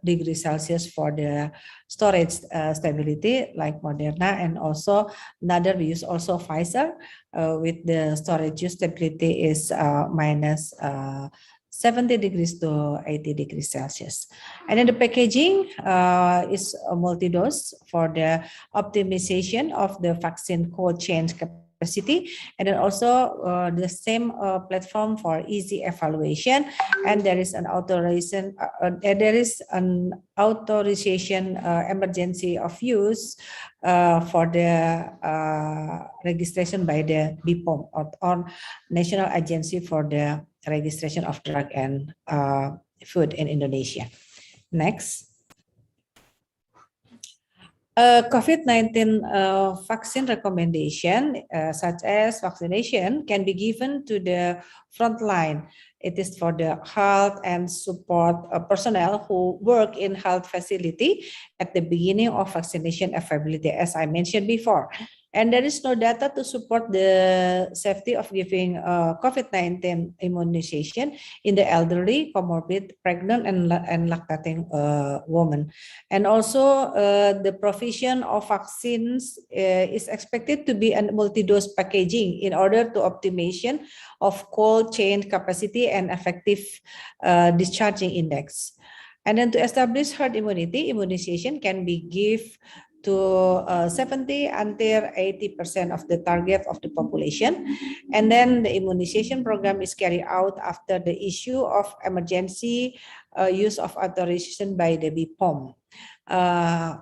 degrees Celsius for the storage stability, like Moderna, and also another we use also Pfizer with the storage stability is minus 70 degrees to 80 degrees Celsius. And then the packaging is a multi-dose for the optimization of the vaccine cold chain capacity, and then also the same platform for easy evaluation. And there is an authorization. Emergency of use for the registration by the BPOM or National Agency for the Registration of Drug and Food in Indonesia. Next. COVID-19 vaccine recommendation, such as vaccination, can be given to the front line. It is for the health and support personnel who work in health facility at the beginning of vaccination availability, as I mentioned before. And there is no data to support the safety of giving COVID-19 immunization in the elderly, comorbid, pregnant, and lactating women. And also the provision of vaccines is expected to be a multi-dose packaging in order to optimization of cold chain capacity and effective discharging index. And then to establish herd immunity, immunization can be given to 70 until 80% of the target of the population. And then the immunization program is carried out after the issue of emergency use of authorization by the BPOM.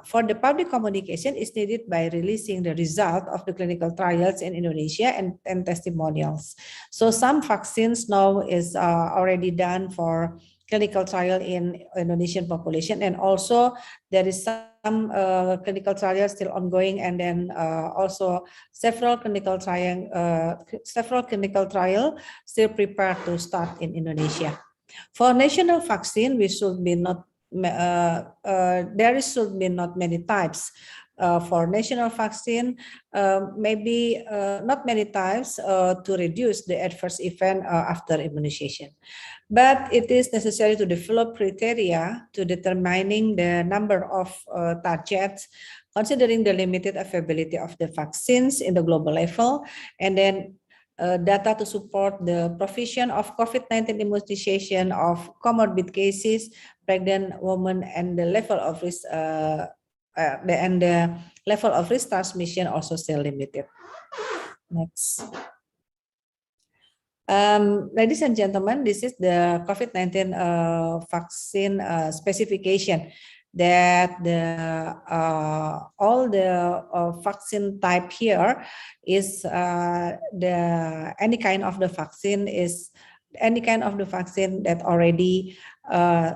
For the public communication is needed by releasing the result of the clinical trials in Indonesia and testimonials. So some vaccines now is already done for clinical trial in Indonesian population, and also there is some clinical trials still ongoing, and then also several clinical trial still prepared to start in Indonesia. For national vaccine, we should be not there should be not many types. For national vaccine, maybe not many types to reduce the adverse event after immunization. But it is necessary to develop criteria to determining the number of targets, considering the limited availability of the vaccines in the global level, and then data to support the provision of COVID-19 immunization of comorbid cases, pregnant women, and the level of risk transmission also still limited. Next. Ladies and gentlemen, this is the COVID-19 vaccine specification that all the vaccine type here is any kind of the vaccine that already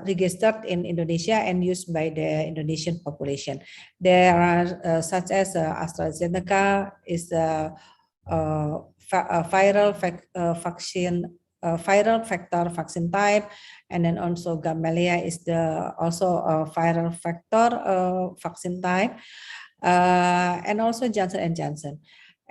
registered in Indonesia and used by the Indonesian population. There are such as AstraZeneca is viral vector vaccine type, and then also Gamaleya is also a viral vector vaccine type, and also Johnson & Johnson.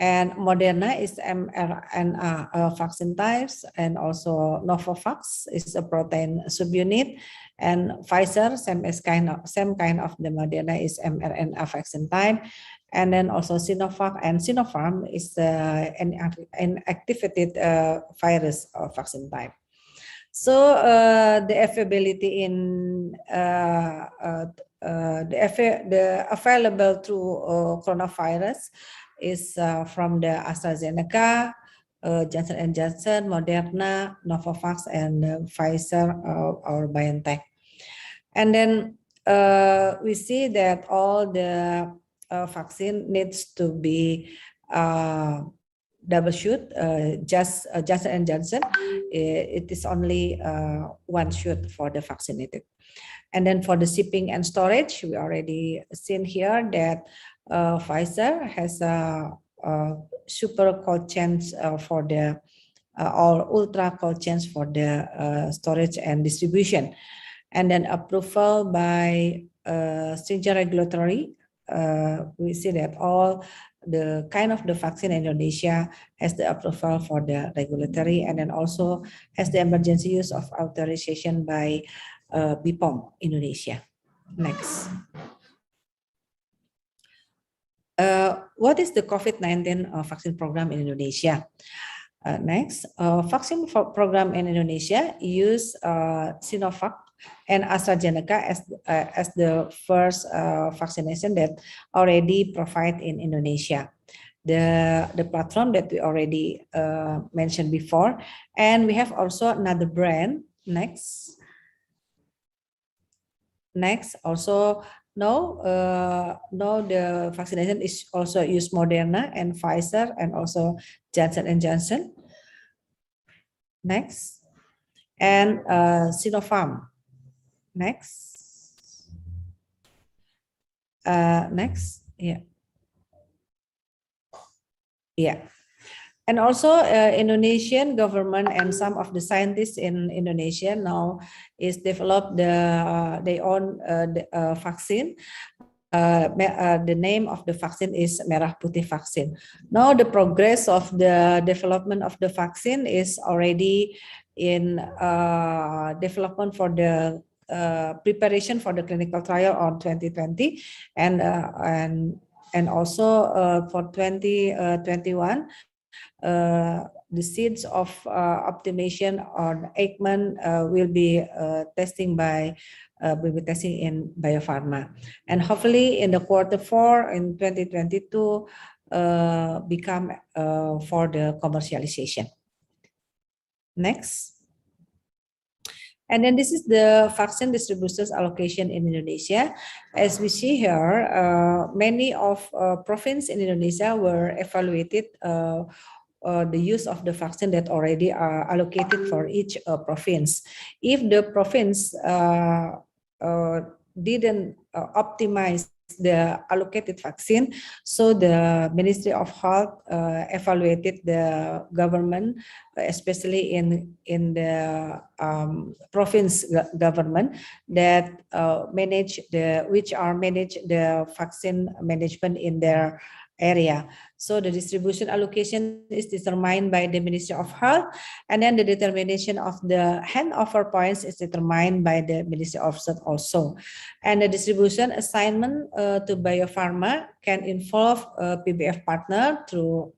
And Moderna is mRNA vaccine types, and also Novavax is a protein subunit, and Pfizer same kind of the Moderna is mRNA vaccine type, and then also Sinovac and Sinopharm is an inactivated virus vaccine type. So the availability in the available through coronavirus is from the AstraZeneca, Johnson & Johnson, Moderna, Novavax, and Pfizer or BioNTech. And then we see that all the vaccine needs to be double shoot. Johnson & Johnson, it is only one shoot for the vaccinated. And then for the shipping and storage, we already seen here that Pfizer has a super cold chains for the or ultra cold chains for the storage and distribution, and then approval by stringent regulatory. We see that all the kind of the vaccine in Indonesia has the approval for the regulatory, and then also has the emergency use of authorization by BPOM Indonesia. Next. What is the COVID-19 vaccine program in Indonesia? Next, vaccine program in Indonesia use Sinovac and AstraZeneca as the first vaccination that already provide in Indonesia. The platform that we already mentioned before, and we have also another brand. Next, also now the vaccination is also use Moderna and Pfizer and also Johnson & Johnson. Next, and Sinopharm. Next. Next, yeah. And also Indonesian government and some of the scientists in Indonesia now is developed their own vaccine. The name of the vaccine is MERAH PUTIH vaccine. Now the progress of the development of the vaccine is already in development for the preparation for the clinical trial on 2020 and also for 2021. The seeds of optimization on Eggman will be testing in biopharma, and hopefully in the Q4 in 2022 become for the commercialization. Next. And then this is the vaccine distributors allocation in Indonesia. As we see here, many of provinces in Indonesia were evaluated the use of the vaccine that already are allocated for each province. If the province didn't optimize the allocated vaccine, so the Ministry of Health evaluated the government, especially in the province government that manage the vaccine management in their area. So the distribution allocation is determined by the Ministry of Health, and then the determination of the handover points is determined by the Ministry of Health also. And the distribution assignment to biopharma can involve a PBF partner through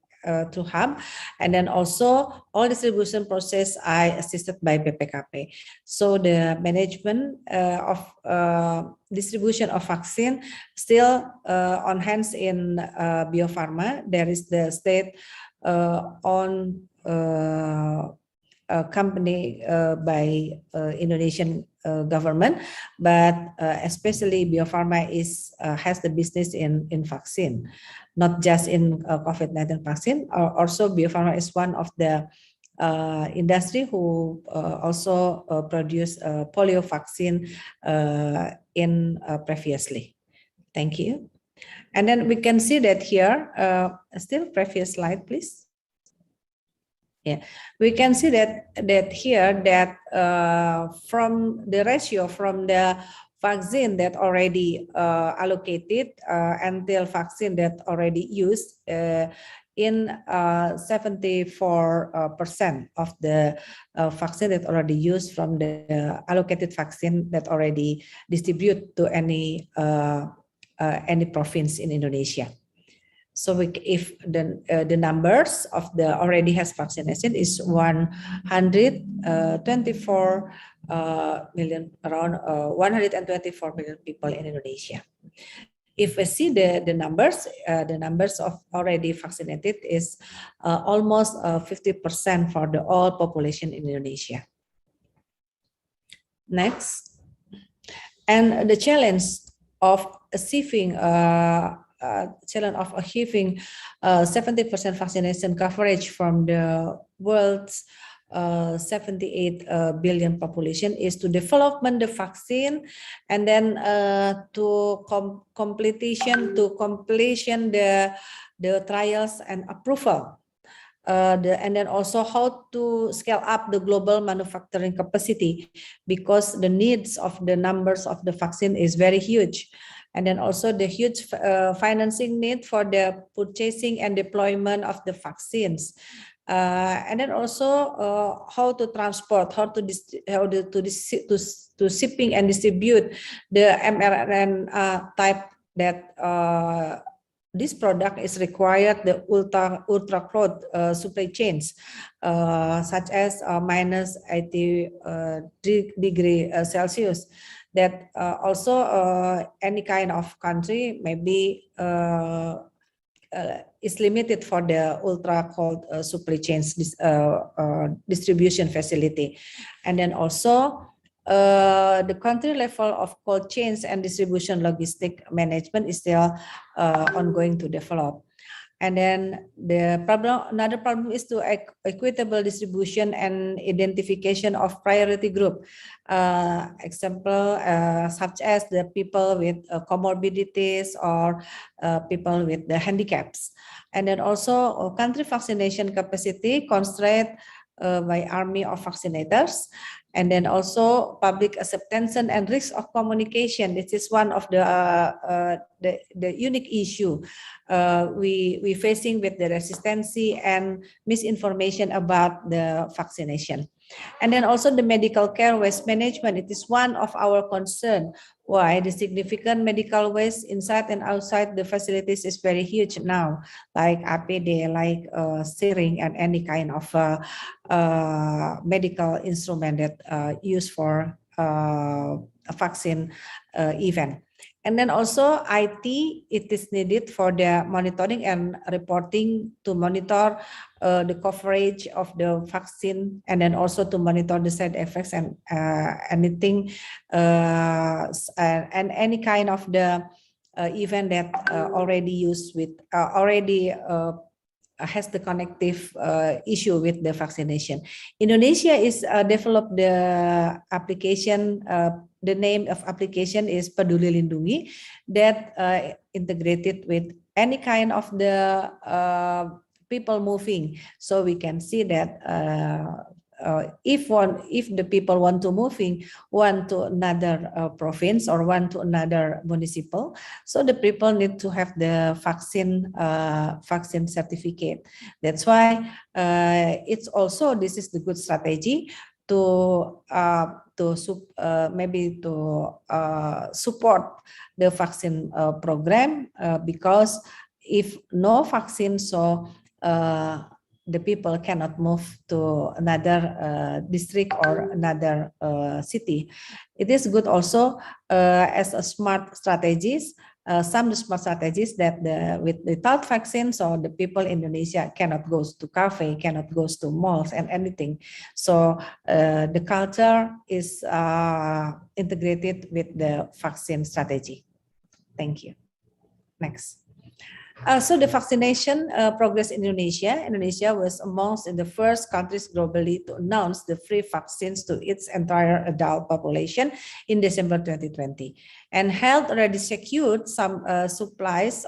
hub, and then also all distribution process are assisted by BPKP. So the management of distribution of vaccine still on hands in biopharma. There is the state owned company by Indonesian government, but especially biopharma has the business in vaccine, not just in COVID-19 vaccine. Also, biopharma is one of the industry who also produce polio vaccine in previously. Thank you. And then we can see that here, still previous slide, please. Yeah, we can see that here that from the ratio from the vaccine that already allocated until vaccine that already used in 74% of the vaccine that already used from the allocated vaccine that already distributed to any province in Indonesia. So if the numbers of the already has vaccination is 124 million, around 124 million people in Indonesia. If we see the numbers of already vaccinated is almost 50% for the all population in Indonesia. Next, and the challenge of achieving 70% vaccination coverage from the world's 78 billion population is to development the vaccine, and then to completion the trials and approval, and then also how to scale up the global manufacturing capacity, because the needs of the numbers of the vaccine is very huge. And then also the huge financing need for the purchasing and deployment of the vaccines. And then also how to transport, how to shipping and distribute the mRNA type that this product is required the ultra cloud supply chains, such as minus 80 degree Celsius. That also any kind of country maybe is limited for the ultra cold supply chains distribution facility. And then also the country level of cold chains and distribution logistic management is still ongoing to develop. And then another problem is to equitable distribution and identification of priority group. Example, such as the people with comorbidities or people with the handicaps. And then also country vaccination capacity constrained by army of vaccinators. And then also public acceptance and risk of communication. This is one of the unique issue we facing with the resistance and misinformation about the vaccination. And then also the medical care waste management. It is one of our concern. Why the significant medical waste inside and outside the facilities is very huge now, like APD, like syringe, and any kind of medical instrument that used for a vaccine event. And then also IT, it is needed for the monitoring and reporting to monitor the coverage of the vaccine, and then also to monitor the side effects and anything and any kind of the event that already used with has the connective issue with the vaccination. Indonesia is developed the application. The name of application is Peduli Lindungi, that integrated with any kind of the people moving. So we can see that if the people want to moving one to another province or one to another municipal, so the people need to have the vaccine certificate. That's why it's also, this is the good strategy to support the vaccine program, because if no vaccine, so the people cannot move to another district or another city. It is good also as a smart strategies. Some smart strategies that without vaccine, so the people in Indonesia cannot go to cafe, cannot go to malls and anything. So the culture is integrated with the vaccine strategy. Thank you. Next. So the vaccination progress in Indonesia. Indonesia was amongst the first countries globally to announce the free vaccines to its entire adult population in December 2020. And health already secured some supplies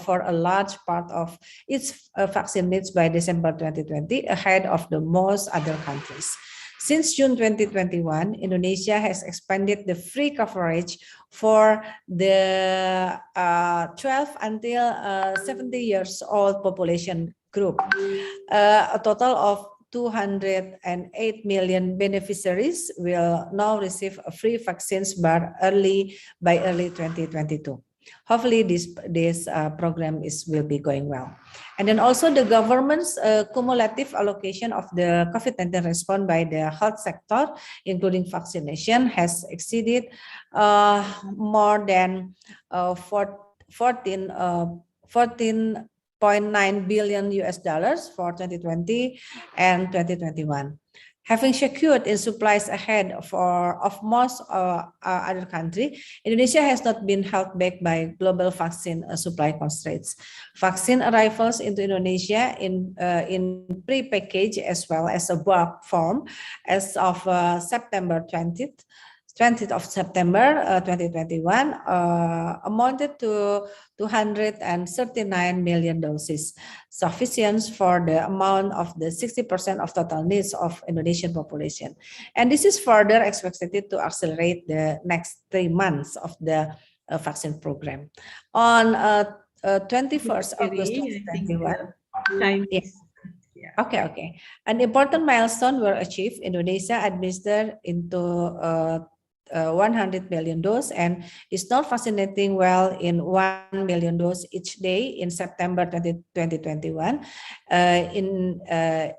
for a large part of its vaccine needs by December 2020, ahead of the most other countries. Since June 2021, Indonesia has expanded the free coverage for the 12 until 70 years old population group. A total of 208 million beneficiaries will now receive free vaccines by early 2022. Hopefully this program will be going well. And then also the government's cumulative allocation of the COVID-19 response by the health sector, including vaccination, has exceeded more than 14.9 billion US dollars for 2020 and 2021. Having secured in supplies ahead of most other countries, Indonesia has not been held back by global vaccine supply constraints. Vaccine arrivals into Indonesia in pre-packaged as well as a bulk form as of September 20th of September 2021 amounted to 239 million doses, sufficient for the amount of the 60% of total needs of Indonesian population. And this is further expected to accelerate the next 3 months of the vaccine program. On 21st August 2021. Yes. Yeah. Okay. An important milestone were achieved. Indonesia administered into 100 million doses and is now vaccinating well in 1 million doses each day in September 2021.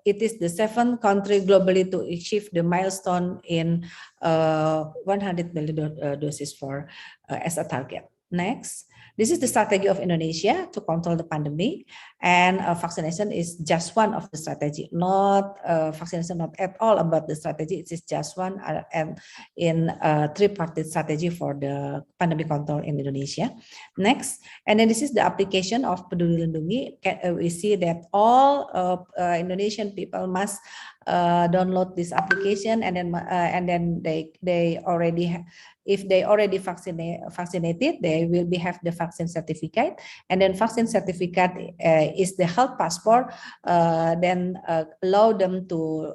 It is the 7th country globally to achieve the milestone in 100 million doses for as a target. Next, this is the strategy of Indonesia to control the pandemic, and vaccination is just one of the strategy. Not vaccination, not at all about the strategy. It is just one and in three-party strategy for the pandemic control in Indonesia. Next, and then this is the application of Peduli Lindungi. We see that all Indonesian people must download this application, and then they already if they already vaccinated, they will have the vaccine certificate, and then vaccine certificate is the health passport. Then allow them to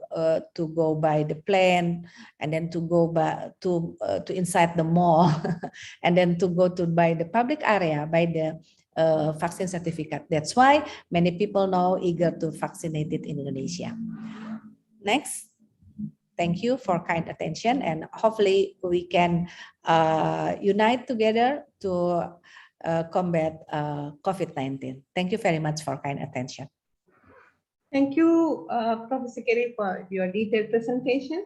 go by the plane, and then to go by to inside the mall, and then to go to by the public area by the vaccine certificate. That's why many people now eager to vaccinate it in Indonesia. Next. Thank you for kind attention, and hopefully we can unite together to combat COVID-19. Thank you very much for kind attention. Thank you, Professor Kerry, for your detailed presentation.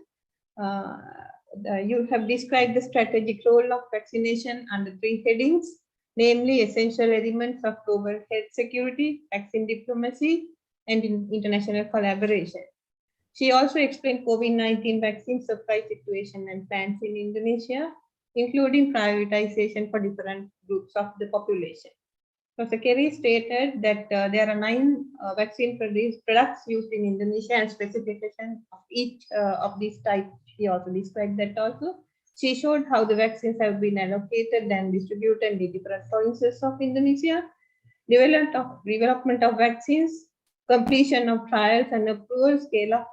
You have described the strategic role of vaccination under three headings, namely essential elements of global health security, vaccine diplomacy, and international collaboration. She also explained COVID-19 vaccine supply situation and plans in Indonesia, including prioritization for different groups of the population. Professor Kerry stated that there are 9 vaccine products used in Indonesia, and specification of each of these types. She also described that also. She showed how the vaccines have been allocated and distributed in the different provinces of Indonesia, development of vaccines, completion of trials and approval, scale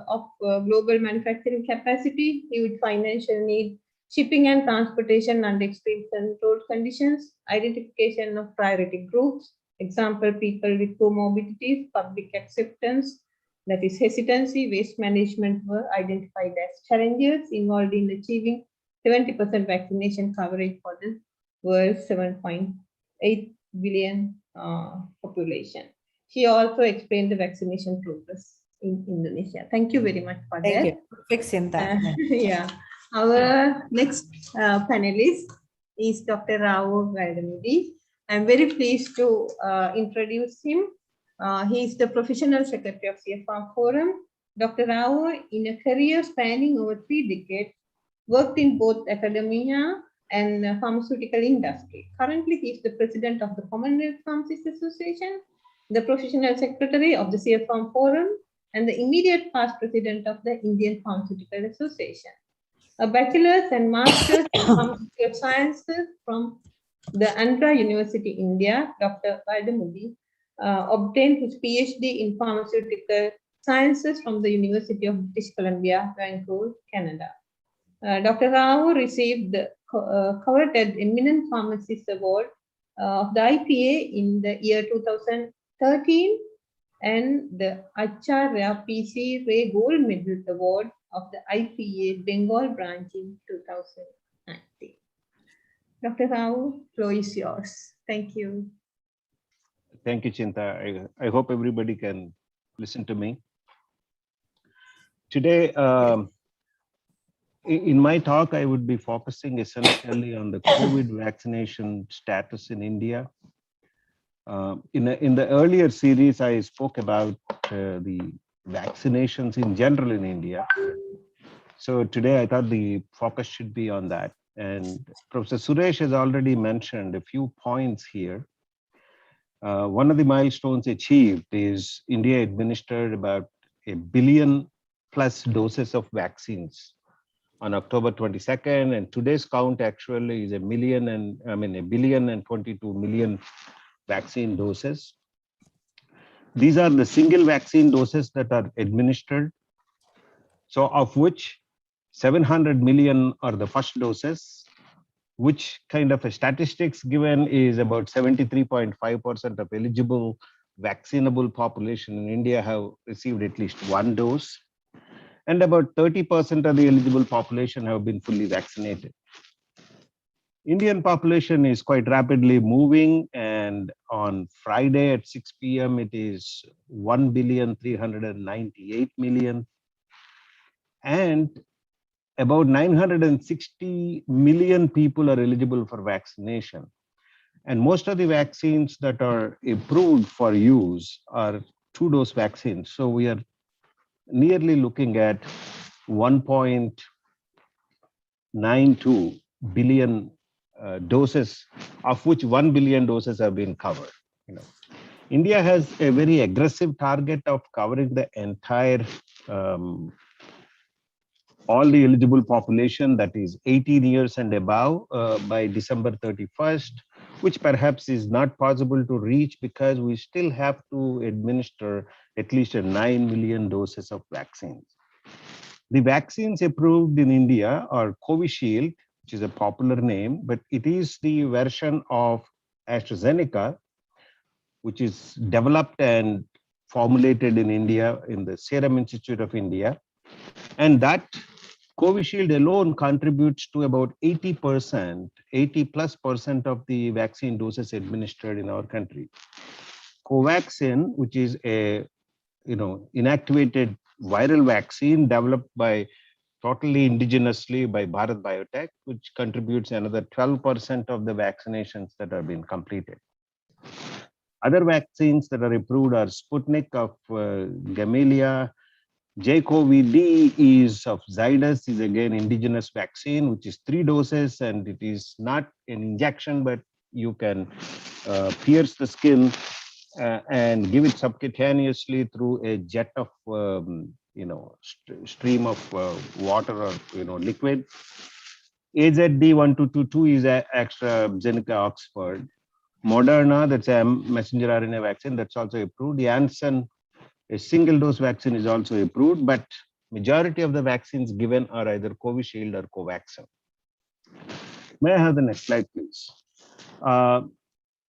of global manufacturing capacity, huge financial need, shipping and transportation under extreme controlled conditions, identification of priority groups, example, people with comorbidities, public acceptance, that is hesitancy, waste management were identified as challenges involved in achieving 70% vaccination coverage for the world's 7.8 billion population. She also explained the vaccination progress in Indonesia. Thank you very much for that. Thank you. Fixing that. Yeah. Our next panelist is Dr. Rao Valdemudi. I'm very pleased to introduce him. He is the professional secretary of SEAR Forum. Dr. Rao, in a career spanning over 3 decades, worked in both academia and pharmaceutical industry. Currently, he is the president of the Commonwealth Pharmacists Association, the professional secretary of the SEAR Forum, and the immediate past president of the Indian Pharmaceutical Association. A bachelor's and master's in pharmaceutical sciences from the Andhra University, India, Dr. Valdemudi obtained his PhD in pharmaceutical sciences from the University of British Columbia, Vancouver, Canada. Dr. Rao received the coveted Eminent Pharmacist Award of the IPA in the year 2013 and the Acharya P.C. Ray Gold Medal Award of the IPA Bengal branch in 2019. Dr. Rao, floor is yours. Thank you. Thank you, Chinta. I hope everybody can listen to me. Today, in my talk, I would be focusing essentially on the COVID vaccination status in India. In the earlier series, I spoke about the vaccinations in general in India. So today I thought the focus should be on that. And Professor Suresh has already mentioned a few points here. One of the milestones achieved is India administered about 1 billion plus doses of vaccines on October 22nd, and today's count actually is 1 billion and 22 million vaccine doses. These are the single vaccine doses that are administered. So of which 700 million are the first doses, which kind of a statistics given is about 73.5% of eligible vaccinable population in India have received at least 1 dose. And about 30% of the eligible population have been fully vaccinated. Indian population is quite rapidly moving, and on Friday at 6 p.m. it is 1,398,000,000, and about 960 million people are eligible for vaccination. And most of the vaccines that are approved for use are 2-dose vaccines. So we are nearly looking at 1.92 billion doses, of which 1 billion doses have been covered. India has a very aggressive target of covering the entire all the eligible population, that is 18 years and above, by December 31st, which perhaps is not possible to reach because we still have to administer at least 9 million doses of vaccines. The vaccines approved in India are Covishield, which is a popular name, but it is the version of AstraZeneca, which is developed and formulated in India in the Serum Institute of India. And that Covishield alone contributes to about 80%, 80+% of the vaccine doses administered in our country. Covaxin, which is a inactivated viral vaccine developed by totally indigenously by Bharat Biotech, which contributes another 12% of the vaccinations that have been completed. Other vaccines that are approved are Sputnik of Gamaleya. JCOV-D is of Zydus, is again indigenous vaccine, which is 3 doses, and it is not an injection, but you can pierce the skin and give it subcutaneously through a jet of stream of water or liquid. AZD1222 is AstraZeneca Oxford. Moderna, that's a messenger RNA vaccine, that's also approved. Janssen, a single dose vaccine, is also approved, but majority of the vaccines given are either Covishield or Covaxin. May I have the next slide, please?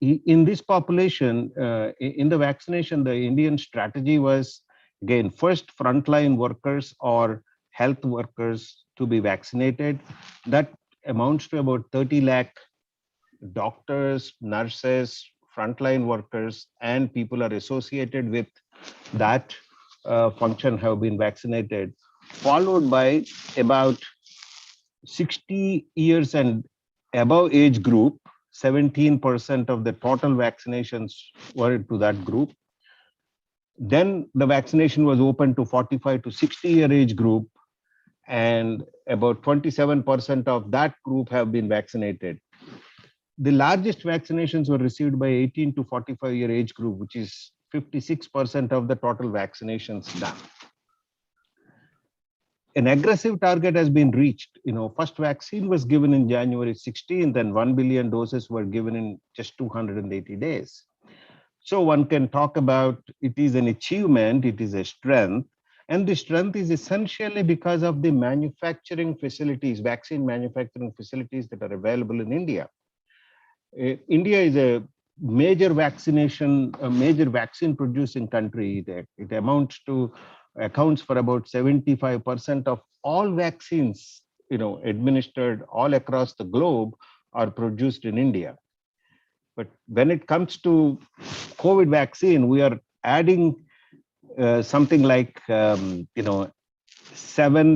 In this population, in the vaccination, the Indian strategy was, again, first frontline workers or health workers to be vaccinated. That amounts to about 30 lakh doctors, nurses, frontline workers, and people are associated with that function have been vaccinated, followed by about 60 years and above age group. 17% of the total vaccinations were to that group. Then the vaccination was open to 45 to 60-year age group, and about 27% of that group have been vaccinated. The largest vaccinations were received by 18 to 45-year age group, which is 56% of the total vaccinations done. An aggressive target has been reached. First vaccine was given in January 16th, and 1 billion doses were given in just 280 days. So one can talk about it is an achievement, it is a strength, and the strength is essentially because of the manufacturing facilities, vaccine manufacturing facilities that are available in India. India is a major vaccine producing country. It accounts for about 75% of all vaccines, administered all across the globe are produced in India. But when it comes to COVID vaccine, we are adding something like 7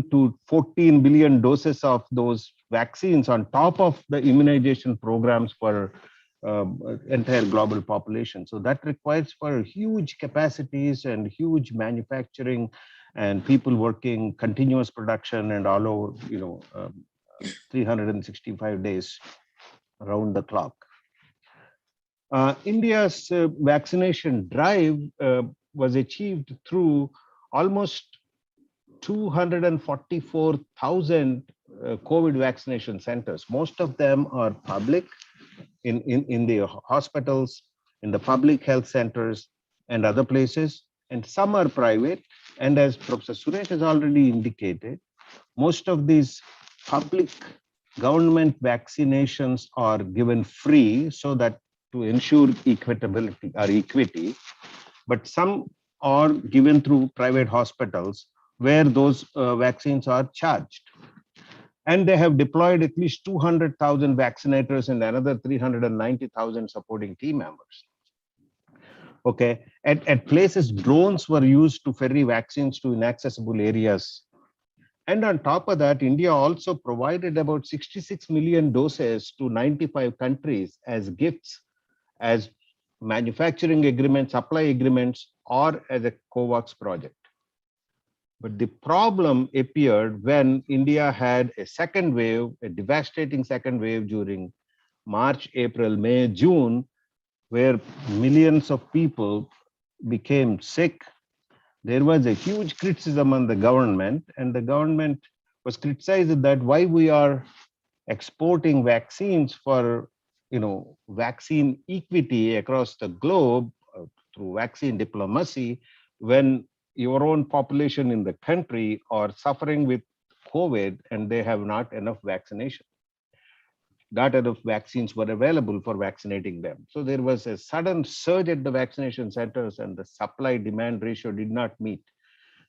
to 14 billion doses of those vaccines on top of the immunization programs for entire global population. So that requires for huge capacities and huge manufacturing and people working continuous production and all over, 365 days around the clock. India's vaccination drive was achieved through almost 244,000 COVID vaccination centers. Most of them are public in the hospitals, in the public health centers and other places, and some are private. And as Professor Suresh has already indicated, most of these public government vaccinations are given free so that to ensure equitability or equity, but some are given through private hospitals where those vaccines are charged. And they have deployed at least 200,000 vaccinators and another 390,000 supporting team members. Okay, at places, drones were used to ferry vaccines to inaccessible areas. And on top of that, India also provided about 66 million doses to 95 countries as gifts as manufacturing agreements, supply agreements, or as a COVAX project. But the problem appeared when India had a second wave, a devastating second wave during March, April, May, June, where millions of people became sick. There was a huge criticism on the government, and the government was criticized that why we are exporting vaccines for, vaccine equity across the globe through vaccine diplomacy, when your own population in the country are suffering with COVID and they have not enough vaccination. Not enough vaccines were available for vaccinating them. So there was a sudden surge at the vaccination centers and the supply-demand ratio did not meet.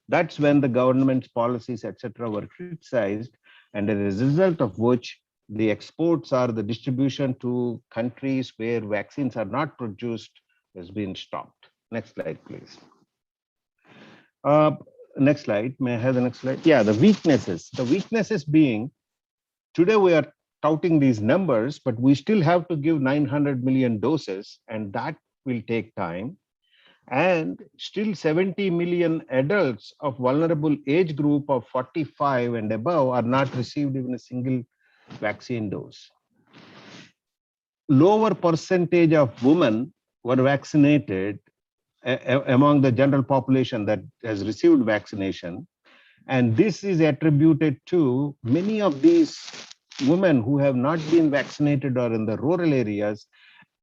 That's when the government's policies, etc., were criticized, and as a result of which the exports or the distribution to countries where vaccines are not produced has been stopped. Next slide, please. Next slide. May I have the next slide? Yeah, the weaknesses. The weaknesses being, today we are touting these numbers, but we still have to give 900 million doses, and that will take time. And still 70 million adults of vulnerable age group of 45 and above are not received even a single vaccine dose. Lower percentage of women were vaccinated among the general population that has received vaccination. And this is attributed to many of these women who have not been vaccinated or in the rural areas.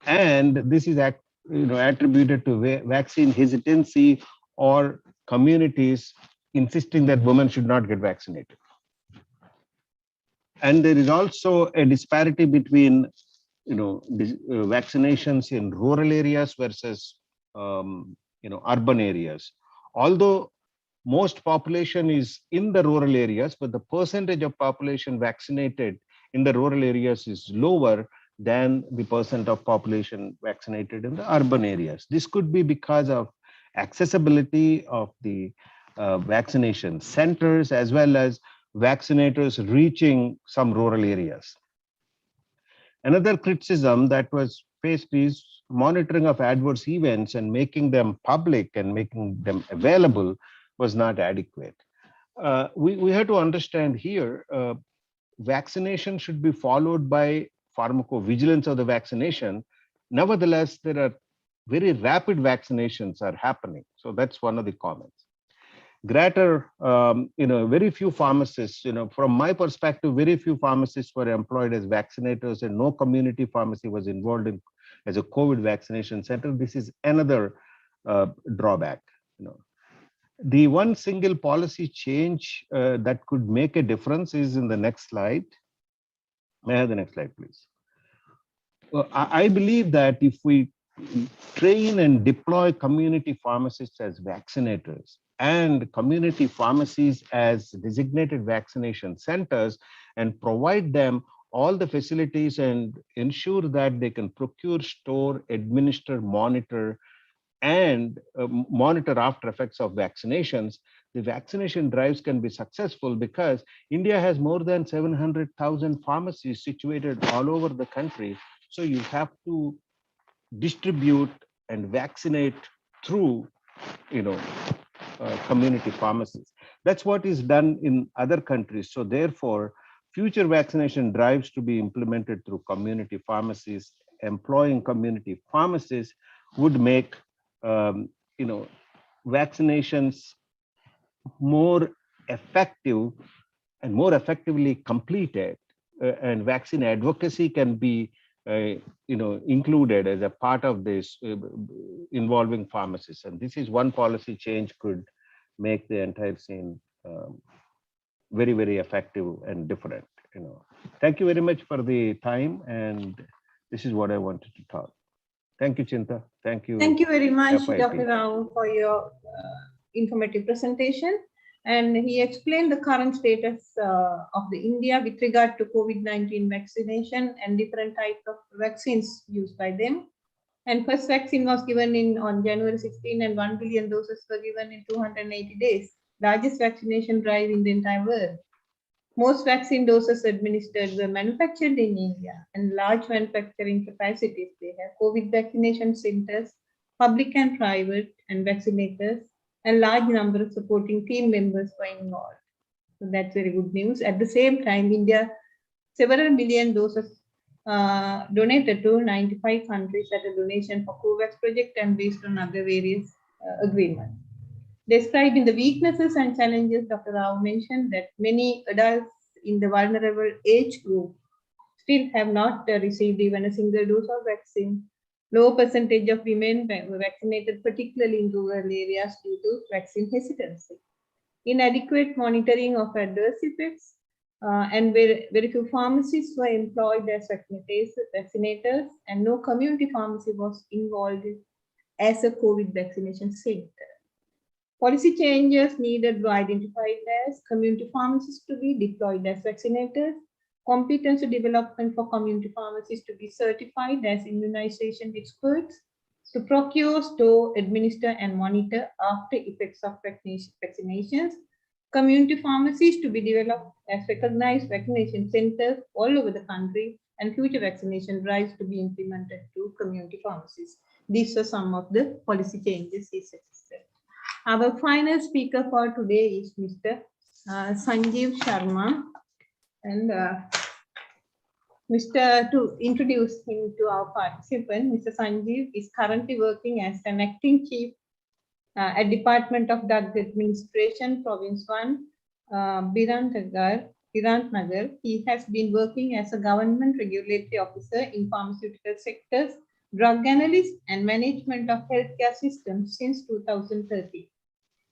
And this is attributed to vaccine hesitancy or communities insisting that women should not get vaccinated. And there is also a disparity between vaccinations in rural areas versus urban areas. Although most population is in the rural areas, but the percentage of population vaccinated in the rural areas is lower than the percent of population vaccinated in the urban areas. This could be because of accessibility of the vaccination centers, as well as vaccinators reaching some rural areas. Another criticism that was faced is monitoring of adverse events and making them public and making them available was not adequate. We have to understand here, vaccination should be followed by pharmacovigilance of the vaccination. Nevertheless, there are very rapid vaccinations are happening. So that's one of the comments. Greater, very few pharmacists, from my perspective, very few pharmacists were employed as vaccinators and no community pharmacy was involved in as a COVID vaccination center. This is another drawback. The one single policy change that could make a difference is in the next slide. May I have the next slide, please? Well, I believe that if we train and deploy community pharmacists as vaccinators and community pharmacies as designated vaccination centers and provide them all the facilities and ensure that they can procure, store, administer, monitor, and monitor after effects of vaccinations, the vaccination drives can be successful because India has more than 700,000 pharmacies situated all over the country. So you have to distribute and vaccinate through, community pharmacies. That's what is done in other countries. So therefore, future vaccination drives to be implemented through community pharmacies. Employing community pharmacists would make vaccinations more effective and more effectively completed, and vaccine advocacy can be included as a part of this involving pharmacists. And this is one policy change could make the entire scene very, very effective and different. Thank you very much for the time, and this is what I wanted to talk. Thank you, Chinta. Thank you. Thank you very much, FIP. Dr. Rao, for your informative presentation. And he explained the current status of the India with regard to COVID-19 vaccination and different types of vaccines used by them. And first vaccine was given on January 16, and 1 billion doses were given in 280 days, largest vaccination drive in the entire world. Most vaccine doses administered were manufactured in India, and large manufacturing capacities. They have COVID vaccination centers, public and private, and vaccinators, and large number of supporting team members were involved. So that's very good news. At the same time, India, several million doses donated to 95 countries at a donation for COVAX project and based on other various agreements. Describing the weaknesses and challenges, Dr. Rao mentioned that many adults in the vulnerable age group still have not received even a single dose of vaccine. Low percentage of women were vaccinated, particularly in rural areas due to vaccine hesitancy. Inadequate monitoring of adverse effects, and very few pharmacists were employed as vaccinators, and no community pharmacy was involved as a COVID vaccination center. Policy changes needed were identified as community pharmacists to be deployed as vaccinators, competency development for community pharmacists to be certified as immunization experts, to procure, store, administer, and monitor after effects of vaccinations, community pharmacies to be developed as recognized vaccination centers all over the country, and future vaccination drives to be implemented to community pharmacies. These are some of the policy changes he suggested. Our final speaker for today is Mr. Sanjeev Sharma, and to introduce him to our participant, Mr. Sanjeev is currently working as an acting chief at Department of Drug Administration, Province 1, Birantnagar. He has been working as a government regulatory officer in pharmaceutical sectors, drug analyst, and management of healthcare systems since 2013.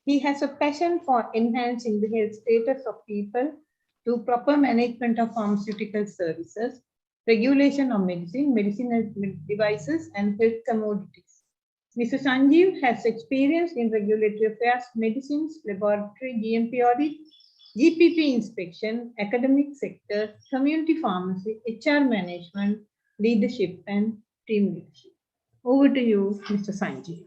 He has a passion for enhancing the health status of people through proper management of pharmaceutical services, regulation of medicine, medicinal devices, and health commodities. Mr. Sanjeev has experience in regulatory affairs, medicines, laboratory, GMP audit, GPP inspection, academic sector, community pharmacy, HR management, leadership, and team leadership. Over to you, Mr. Sanjeev.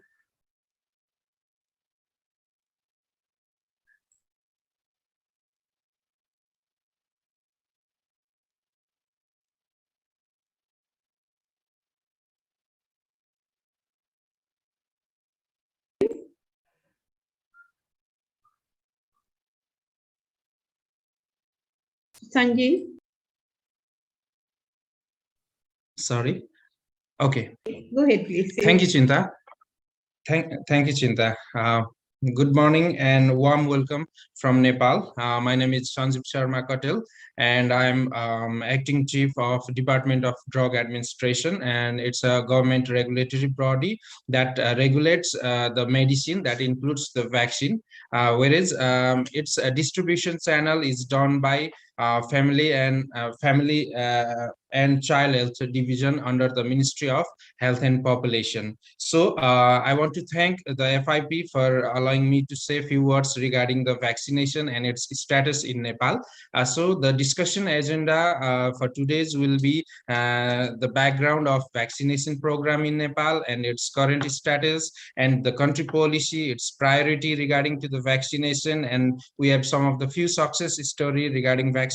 Sanjeev? Sorry. Okay. Go ahead, please. Thank you, Chinta. Thank you, Chinta. Good morning and warm welcome from Nepal. My name is Sanjeev Sharma Katel, and I'm acting chief of Department of Drug Administration, and it's a government regulatory body that regulates the medicine that includes the vaccine, whereas its distribution channel is done by family and child health division under the Ministry of Health and Population. So I want to thank the FIP for allowing me to say a few words regarding the vaccination and its status in Nepal. So the discussion agenda for today's will be the background of vaccination program in Nepal and its current status, and the country policy, its priority regarding to the vaccination, and we have some of the few success story regarding vaccination,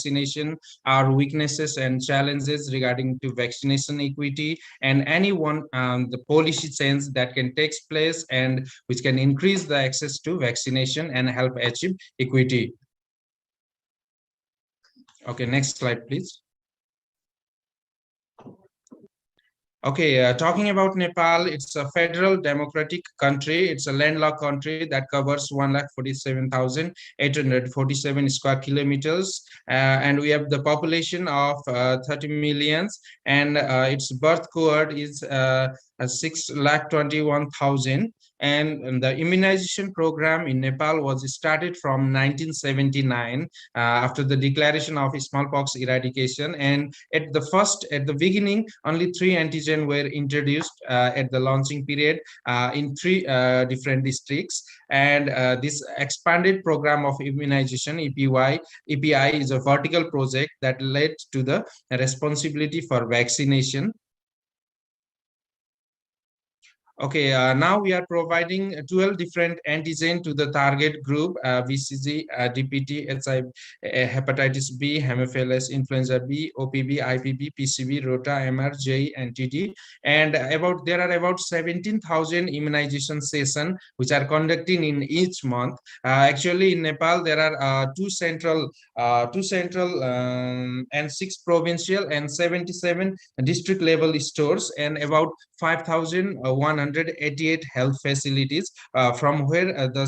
our weaknesses and challenges regarding to vaccination equity, and the policy change that can take place and which can increase the access to vaccination and help achieve equity. Okay, next slide, please. Okay, talking about Nepal, it's a federal democratic country. It's a landlocked country that covers 147,847 square kilometers. And we have the population of 30 millions, and its birth cohort is 6,21,000. And the immunization program in Nepal was started from 1979 after the declaration of smallpox eradication. And at the beginning, only 3 antigens were introduced at the launching period in 3 different districts. And this expanded program of immunization, EPI is a vertical project that led to the responsibility for vaccination. Okay, now we are providing 12 different antigen to the target group, BCG, DPT, HIV, hepatitis B, Haemophilus, influenza B, OPB, IPB, PCV, Rota, MR, JE, and TD. And there are about 17,000 immunization sessions which are conducting in each month. Actually, in Nepal, there are two central and 6 provincial and 77 district level stores, and about 5,188 health facilities from where the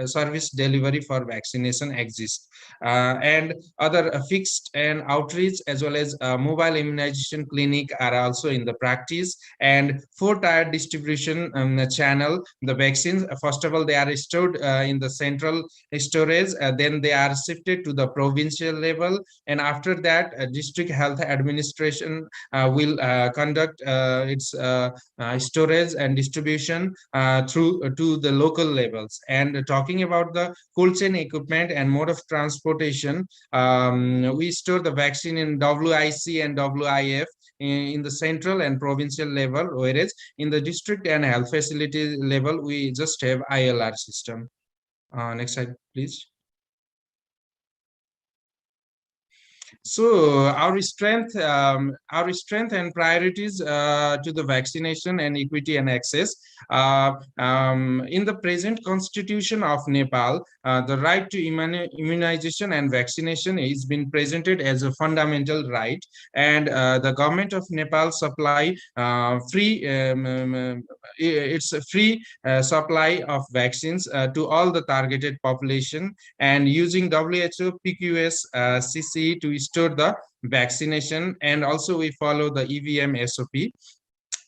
service delivery for vaccination exists, and other fixed and outreach as well as mobile immunization clinic are also in the practice, and 4-tier distribution channel. The vaccines, first of all, they are stored in the central storage, then they are shifted to the provincial level, and after that district health administration will conduct its storage and distribution through to the local levels. And talking about the cold chain equipment and mode of transportation, we store the vaccine in WIC and WIF in the central and provincial level, whereas in the district and health facility level we just have ILR system. Next slide, please. So our strength and priorities to the vaccination and equity and access. In the present constitution of Nepal, the right to immunization and vaccination is been presented as a fundamental right, and the government of Nepal supply it's a free supply of vaccines to all the targeted population, and using WHO PQS CC to store the vaccination, and also we follow the EVM SOP.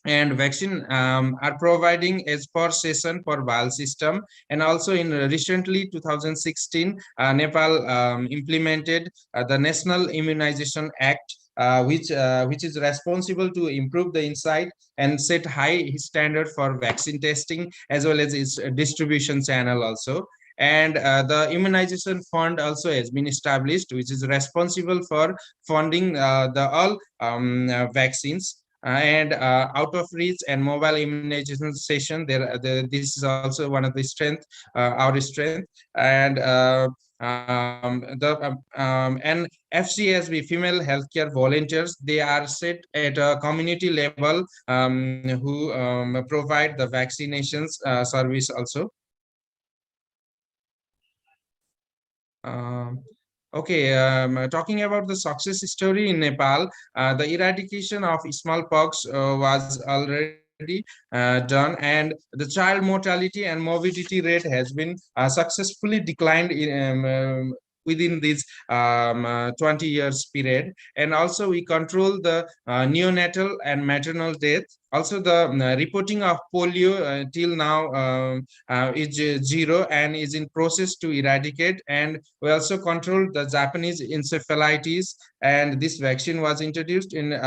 And vaccine are providing as per session per vial system, and also in recently 2016 Nepal implemented the National Immunization Act, which is responsible to improve the insight and set high standard for vaccine testing as well as its distribution channel also. And the immunization fund also has been established, which is responsible for funding the all vaccines. And out of reach and mobile immunization session, this is also one of the strength, our strength. And and FCSB, female healthcare volunteers, they are set at a community level who provide the vaccinations service also. Okay, talking about the success story in Nepal, the eradication of smallpox was already done, and the child mortality and morbidity rate has been successfully declined in, within this 20 years period. And also we control the neonatal and maternal death. Also the reporting of polio till now is 0 and is in process to eradicate. And we also control the Japanese encephalitis, and this vaccine was introduced in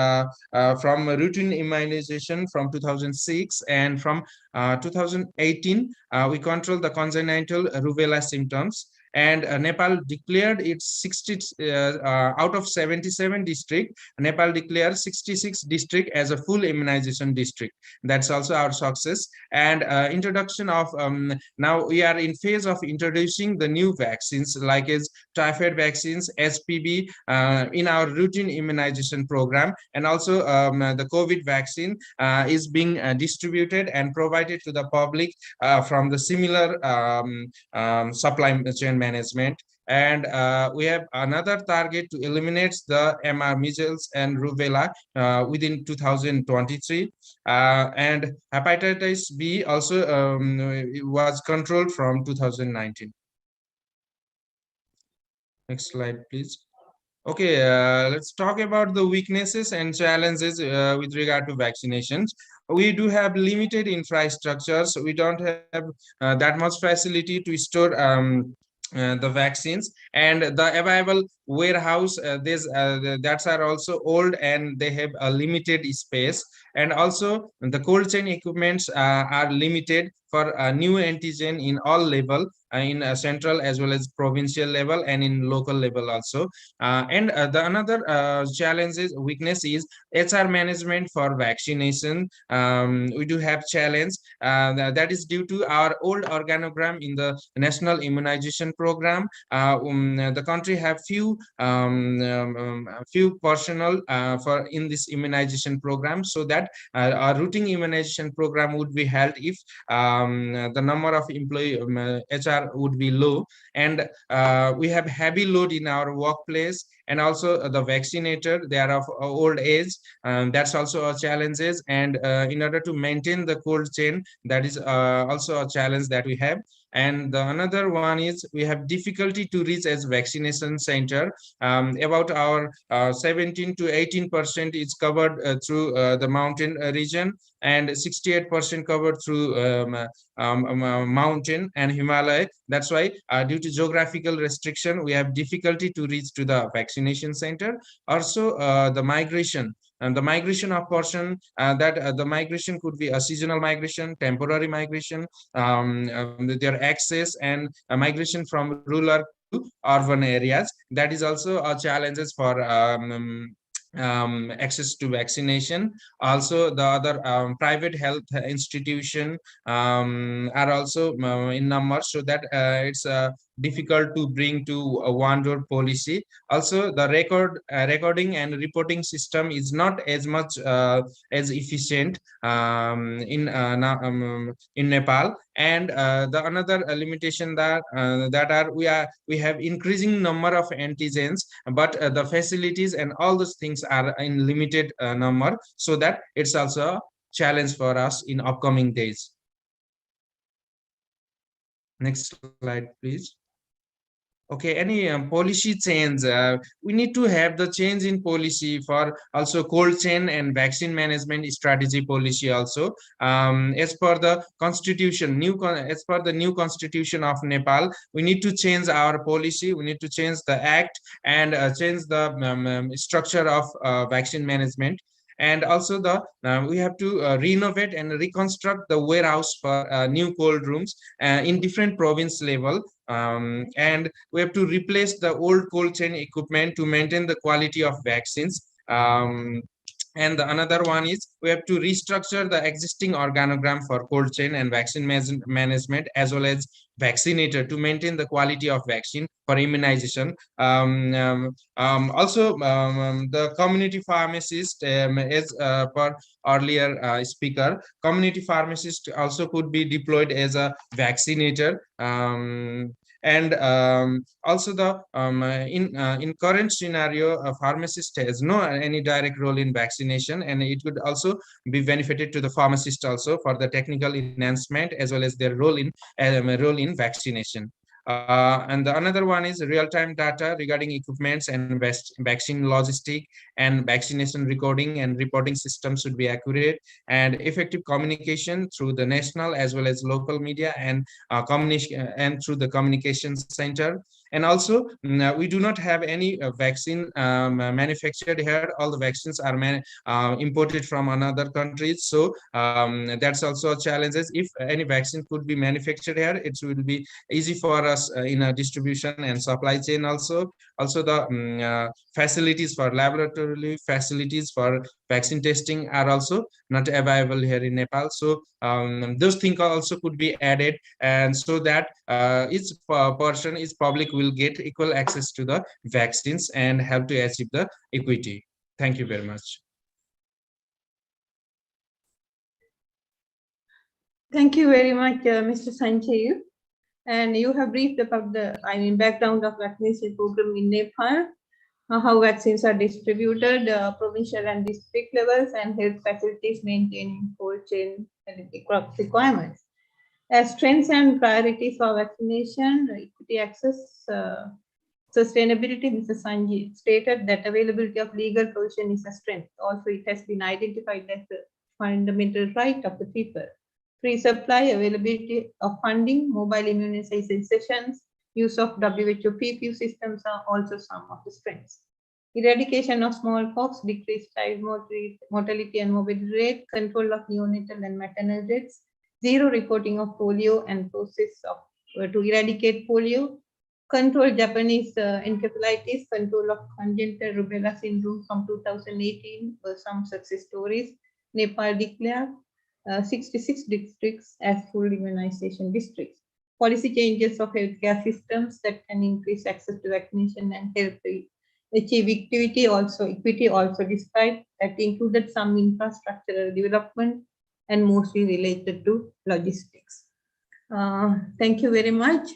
from routine immunization from 2006, and from 2018 we control the congenital rubella symptoms. And Nepal declared its 60 out of 77 district, Nepal declared 66 district as a full immunization district. That's also our success. And introduction of now we are in phase of introducing the new vaccines like as typhoid vaccines, SPB in our routine immunization program, and also the COVID vaccine is being distributed and provided to the public from the similar supply chain management. And we have another target to eliminate the MR, measles and rubella within 2023, and hepatitis B also was controlled from 2019. Next slide, please. Okay, let's talk about the weaknesses and challenges with regard to vaccinations. We do have limited infrastructures. We don't have that much facility to store the vaccines, and the available warehouse that's are also old and they have a limited space. And also the cold chain equipments are limited for a new antigen in all level, in central as well as provincial level and in local level also. The another challenge is weakness is HR management for vaccination. We do have challenge that is due to our old organogram in the national immunization program. The country have few personnel for in this immunization program, so that our routine immunization program would be held if the number of employee HR would be low, and we have heavy load in our workplace, and also the vaccinator, they are of old age. That's also a challenges, and in order to maintain the cold chain, that is also a challenge that we have. And the another one is we have difficulty to reach as vaccination center. About our 17 to 18% is covered through the mountain region, and 68% covered through mountain and Himalaya. That's why due to geographical restriction, we have difficulty to reach to the vaccination center. Also the migration. And the migration of person, the migration could be a seasonal migration, temporary migration, their access, and a migration from rural to urban areas. That is also a challenges for access to vaccination. Also, the other private health institution are also in numbers, so that it's difficult to bring to a one-door policy. Also, the recording and reporting system is not as much as efficient in Nepal. And the another limitation that we have increasing number of antigens, but the facilities and all those things are in limited number, so that it's also a challenge for us in upcoming days. Next slide, please. Okay, any policy change? We need to have the change in policy for also cold chain and vaccine management strategy policy also. As per the constitution, as per the new constitution of Nepal, we need to change our policy. We need to change the act and change the structure of vaccine management. And also we have to renovate and reconstruct the warehouse for new cold rooms in different province level. And we have to replace the old cold chain equipment to maintain the quality of vaccines. And the another one is we have to restructure the existing organogram for cold chain and vaccine management, as well as vaccinator, to maintain the quality of vaccine for immunization. Also, the community pharmacist, as per earlier speaker, community pharmacist also could be deployed as a vaccinator. And also the in current scenario, a pharmacist has no any direct role in vaccination, and it could also be benefited to the pharmacist also for the technical enhancement as well as their role in vaccination. And the another one is real-time data regarding equipments and vaccine logistic and vaccination recording and reporting systems should be accurate, and effective communication through the national as well as local media and through the communications center. And also, we do not have any vaccine manufactured here. All the vaccines are imported from another countries. So that's also a challenge. If any vaccine could be manufactured here, it will be easy for us in a distribution and supply chain also. Also, the facilities for laboratory facilities for vaccine testing are also not available here in Nepal. So those things also could be added, and so that each person, each public will get equal access to the vaccines and help to achieve the equity. Thank you very much. Thank you very much, Mr. Sanjeev. And you have briefed about the background of vaccination program in Nepal, how vaccines are distributed, provincial and district levels, and health facilities maintaining cold chain requirements. As strengths and priorities for vaccination, equity access, sustainability, Mr. Sanjeev stated that availability of legal provision is a strength. Also, it has been identified as a fundamental right of the people. Free supply, availability of funding, mobile immunization sessions, use of WHO PPU systems are also some of the strengths. Eradication of smallpox, decreased child mortality and morbidity rate, control of neonatal and maternal deaths, zero reporting of polio, and process of to eradicate polio, control Japanese encephalitis, control of congenital rubella syndrome from 2018 were some success stories. Nepal declared 66 districts as full immunization districts. Policy changes of healthcare systems that can increase access to vaccination and help achieve equity also described, that included some infrastructural development and mostly related to logistics. Thank you very much.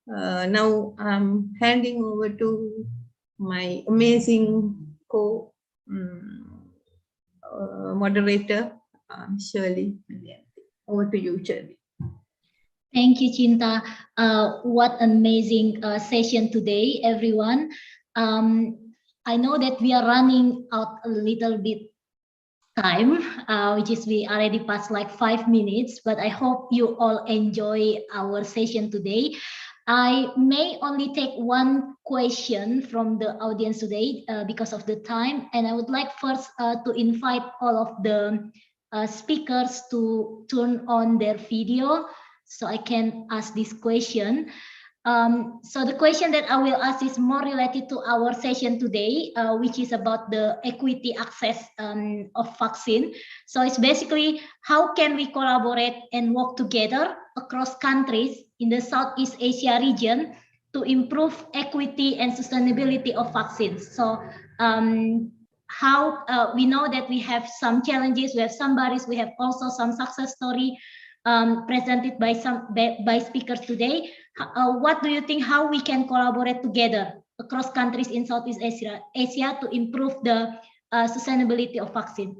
Now I'm handing over to my amazing moderator, Shirley. Over to you, Shirley. Thank you, Chinta. What an amazing session today, everyone. I know that we are running out a little bit time, which is we already passed like 5 minutes, but I hope you all enjoy our session today. I may only take one question from the audience today because of the time, and I would like first to invite all of the speakers to turn on their video so I can ask this question. So the question that I will ask is more related to our session today, which is about the equity access of vaccine. So it's basically how can we collaborate and work together across countries in the Southeast Asia region to improve equity and sustainability of vaccines. So how we know that we have some challenges, we have some barriers, we have also some success story presented by speakers today. What do you think how we can collaborate together across countries in Southeast Asia to improve the sustainability of vaccine?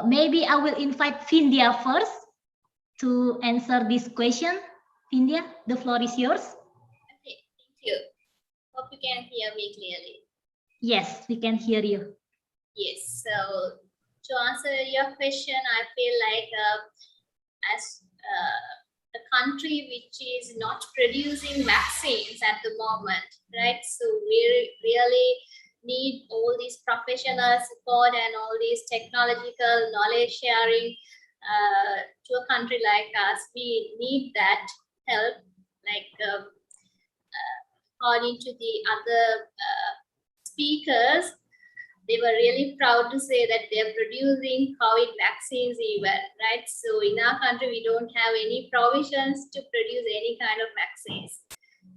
Maybe I will invite Vindhya first to answer this question. Vindhya, the floor is yours. Okay, thank you. Hope you can hear me clearly. Yes, we can hear you. Yes, so to answer your question, I feel like as a country which is not producing vaccines at the moment, right? So we really need all these professional support and all these technological knowledge sharing to a country like us. We need that help, like according to the other speakers, they were really proud to say that they're producing COVID vaccines even, right? So in our country, we don't have any provisions to produce any kind of vaccines.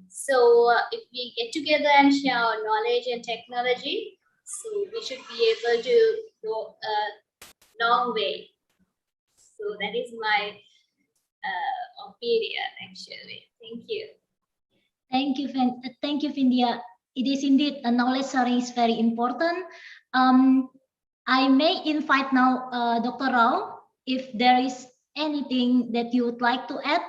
So if we get together and share our knowledge and technology, so we should be able to go a long way. So that is my opinion, actually. Thank you. Thank you, Vindhya. It is indeed a knowledge sharing is very important. I may invite now Dr. Rao, if there is anything that you would like to add.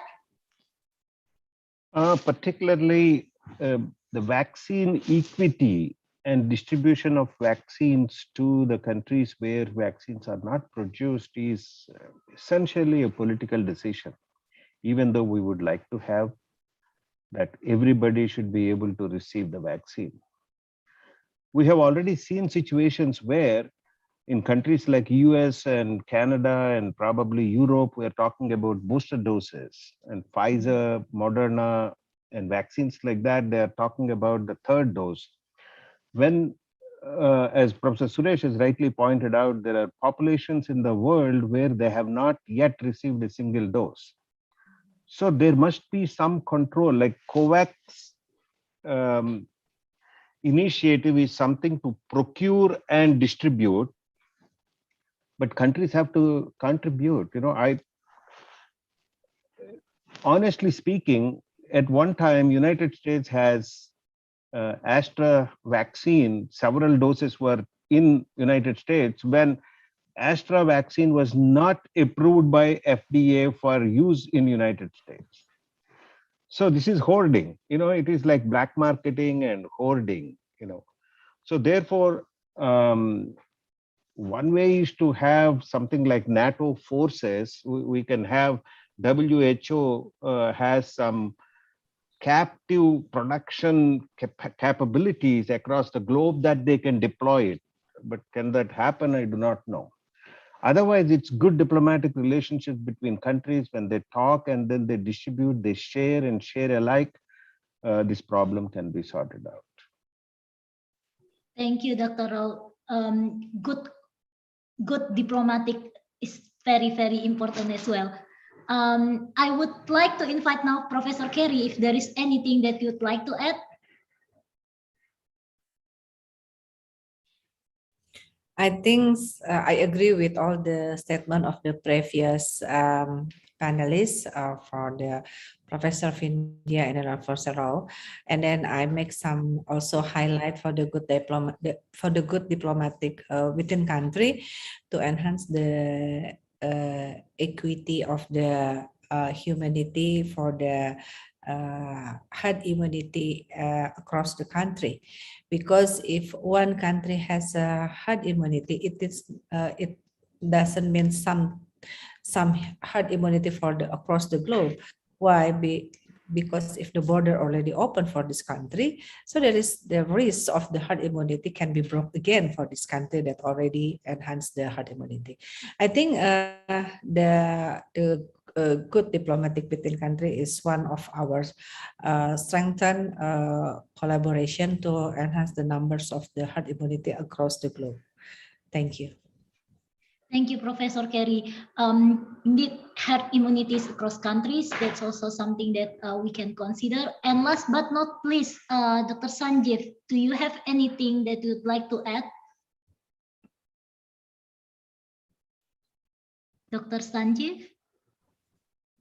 Particularly the vaccine equity and distribution of vaccines to the countries where vaccines are not produced is essentially a political decision, even though we would like to have that everybody should be able to receive the vaccine. We have already seen situations where in countries like US and Canada and probably Europe, we're talking about booster doses, and Pfizer, Moderna, and vaccines like that, they're talking about the third dose. When, as Professor Suresh has rightly pointed out, there are populations in the world where they have not yet received a single dose. So there must be some control, like COVAX initiative is something to procure and distribute, but countries have to contribute. You know, honestly speaking, at one time, United States has Astra vaccine, several doses were in United States when Astra vaccine was not approved by FDA for use in United States. So this is hoarding, you know, it is like black marketing and hoarding, you know. So therefore, one way is to have something like NATO forces. We can have WHO has some captive production capabilities across the globe that they can deploy it. But can that happen? I do not know. Otherwise, it's good diplomatic relationships between countries when they talk and then they distribute, they share and share alike. This problem can be sorted out. Thank you, Dr. Rao. Good diplomatic is very, very important as well. I would like to invite now Professor Kerry if there is anything that you'd like to add. I think I agree with all the statement of the previous panelists for the Professor Vindhya and Professor Rao, and then I make some also highlight for the good diplomatic within country to enhance the equity of the humanity for the herd immunity across the country, because if one country has a herd immunity, it doesn't mean some herd immunity for the across the globe. Why? Because if the border already open for this country, so there is the risk of the herd immunity can be broke again for this country that already enhanced the herd immunity. I think the good diplomatic between country is one of our strengthen collaboration to enhance the numbers of the herd immunity across the globe. Thank you. Thank you, Professor Kerry. Indeed, herd immunities across countries, that's also something that we can consider. And last but not least, Dr. Sanjeev, do you have anything that you'd like to add? Dr. Sanjeev,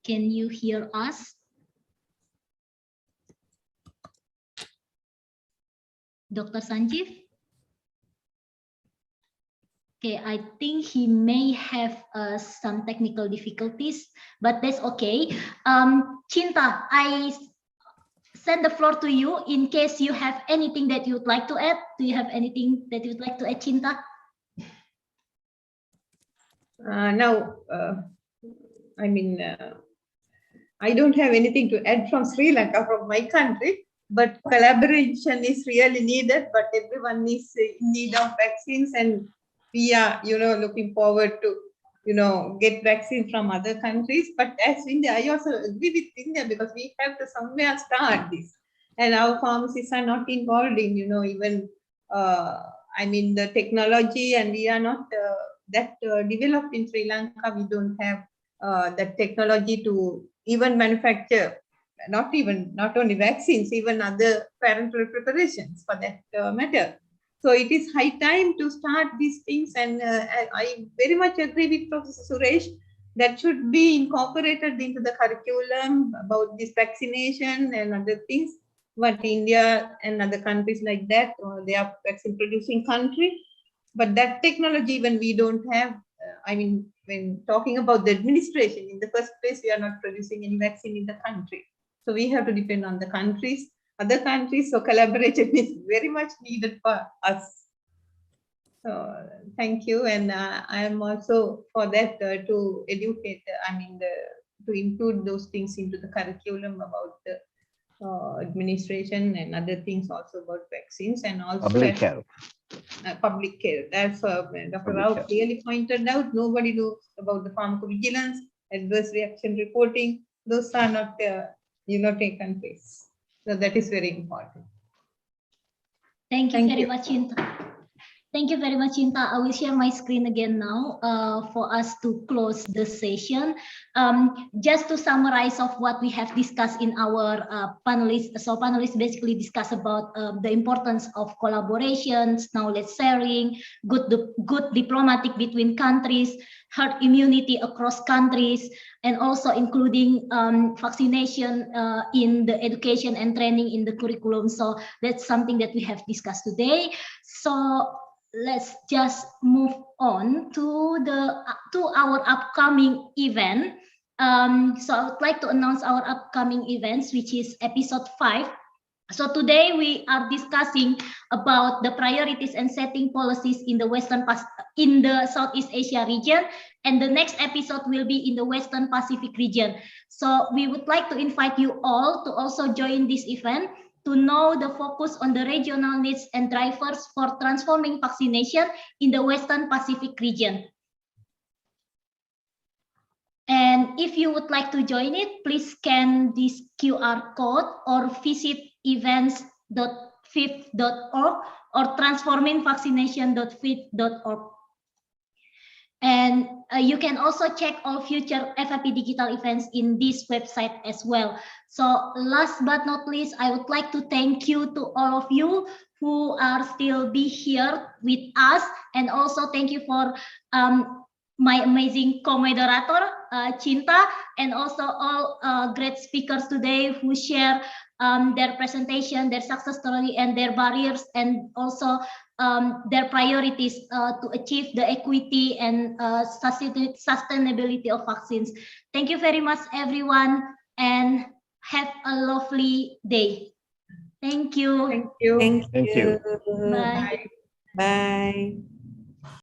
can you hear us? Dr. Sanjeev? Okay, I think he may have some technical difficulties, but that's okay. Chinta, I send the floor to you in case you have anything that you'd like to add. Do you have anything that you'd like to add, Chinta? I don't have anything to add from Sri Lanka, from my country, but collaboration is really needed, but everyone is in need of vaccines, and we are, looking forward to, get vaccines from other countries. But as India, I also agree with India, because we have to somewhere start this, and our pharmacists are not involved in, even, the technology, and we are not that developed in Sri Lanka. We don't have that technology to even manufacture, not only vaccines, even other parenteral preparations for that matter. So it is high time to start these things, and I very much agree with Professor Suresh that should be incorporated into the curriculum about this vaccination and other things. But India and other countries like that, they are vaccine producing country, but that technology when we don't have, when talking about the administration, in the first place, we are not producing any vaccine in the country. So we have to depend on the countries, other countries. So collaboration is very much needed for us. So thank you. And I am also for that to educate, to include those things into the curriculum about the administration and other things also about vaccines, and also public health. Public care. That's Dr. Rao clearly pointed out. Nobody knows about the pharmacovigilance, adverse reaction reporting. Those are not, taken place. So that is very important. Thank you very much, Chinta. Thank you very much, Chinta. I will share my screen again now for us to close the session. Just to summarize of what we have discussed in our panelists. So panelists basically discuss about the importance of collaborations, knowledge sharing, good diplomatic between countries, herd immunity across countries, and also including vaccination in the education and training in the curriculum. So that's something that we have discussed today. So let's just move on to our upcoming event. So I would like to announce our upcoming events, which is episode 5. So today we are discussing about the priorities and setting policies in the Southeast Asia region, and the next episode will be in the Western Pacific region. So we would like to invite you all to also join this event, to know the focus on the regional needs and drivers for transforming vaccination in the Western Pacific region. And if you would like to join it, please scan this QR code or visit events.fifth.org or transformingvaccination.fifth.org. And you can also check all future FIP digital events in this website as well. So last but not least, I would like to thank you to all of you who are still be here with us. And also thank you for my amazing co-moderator, Cinta, and also all great speakers today who share their presentation, their success story, and their barriers, and also their priorities to achieve the equity and sustainability of vaccines. Thank you very much, everyone, and have a lovely day. Thank you. Thank you. Thank you. Bye. Bye.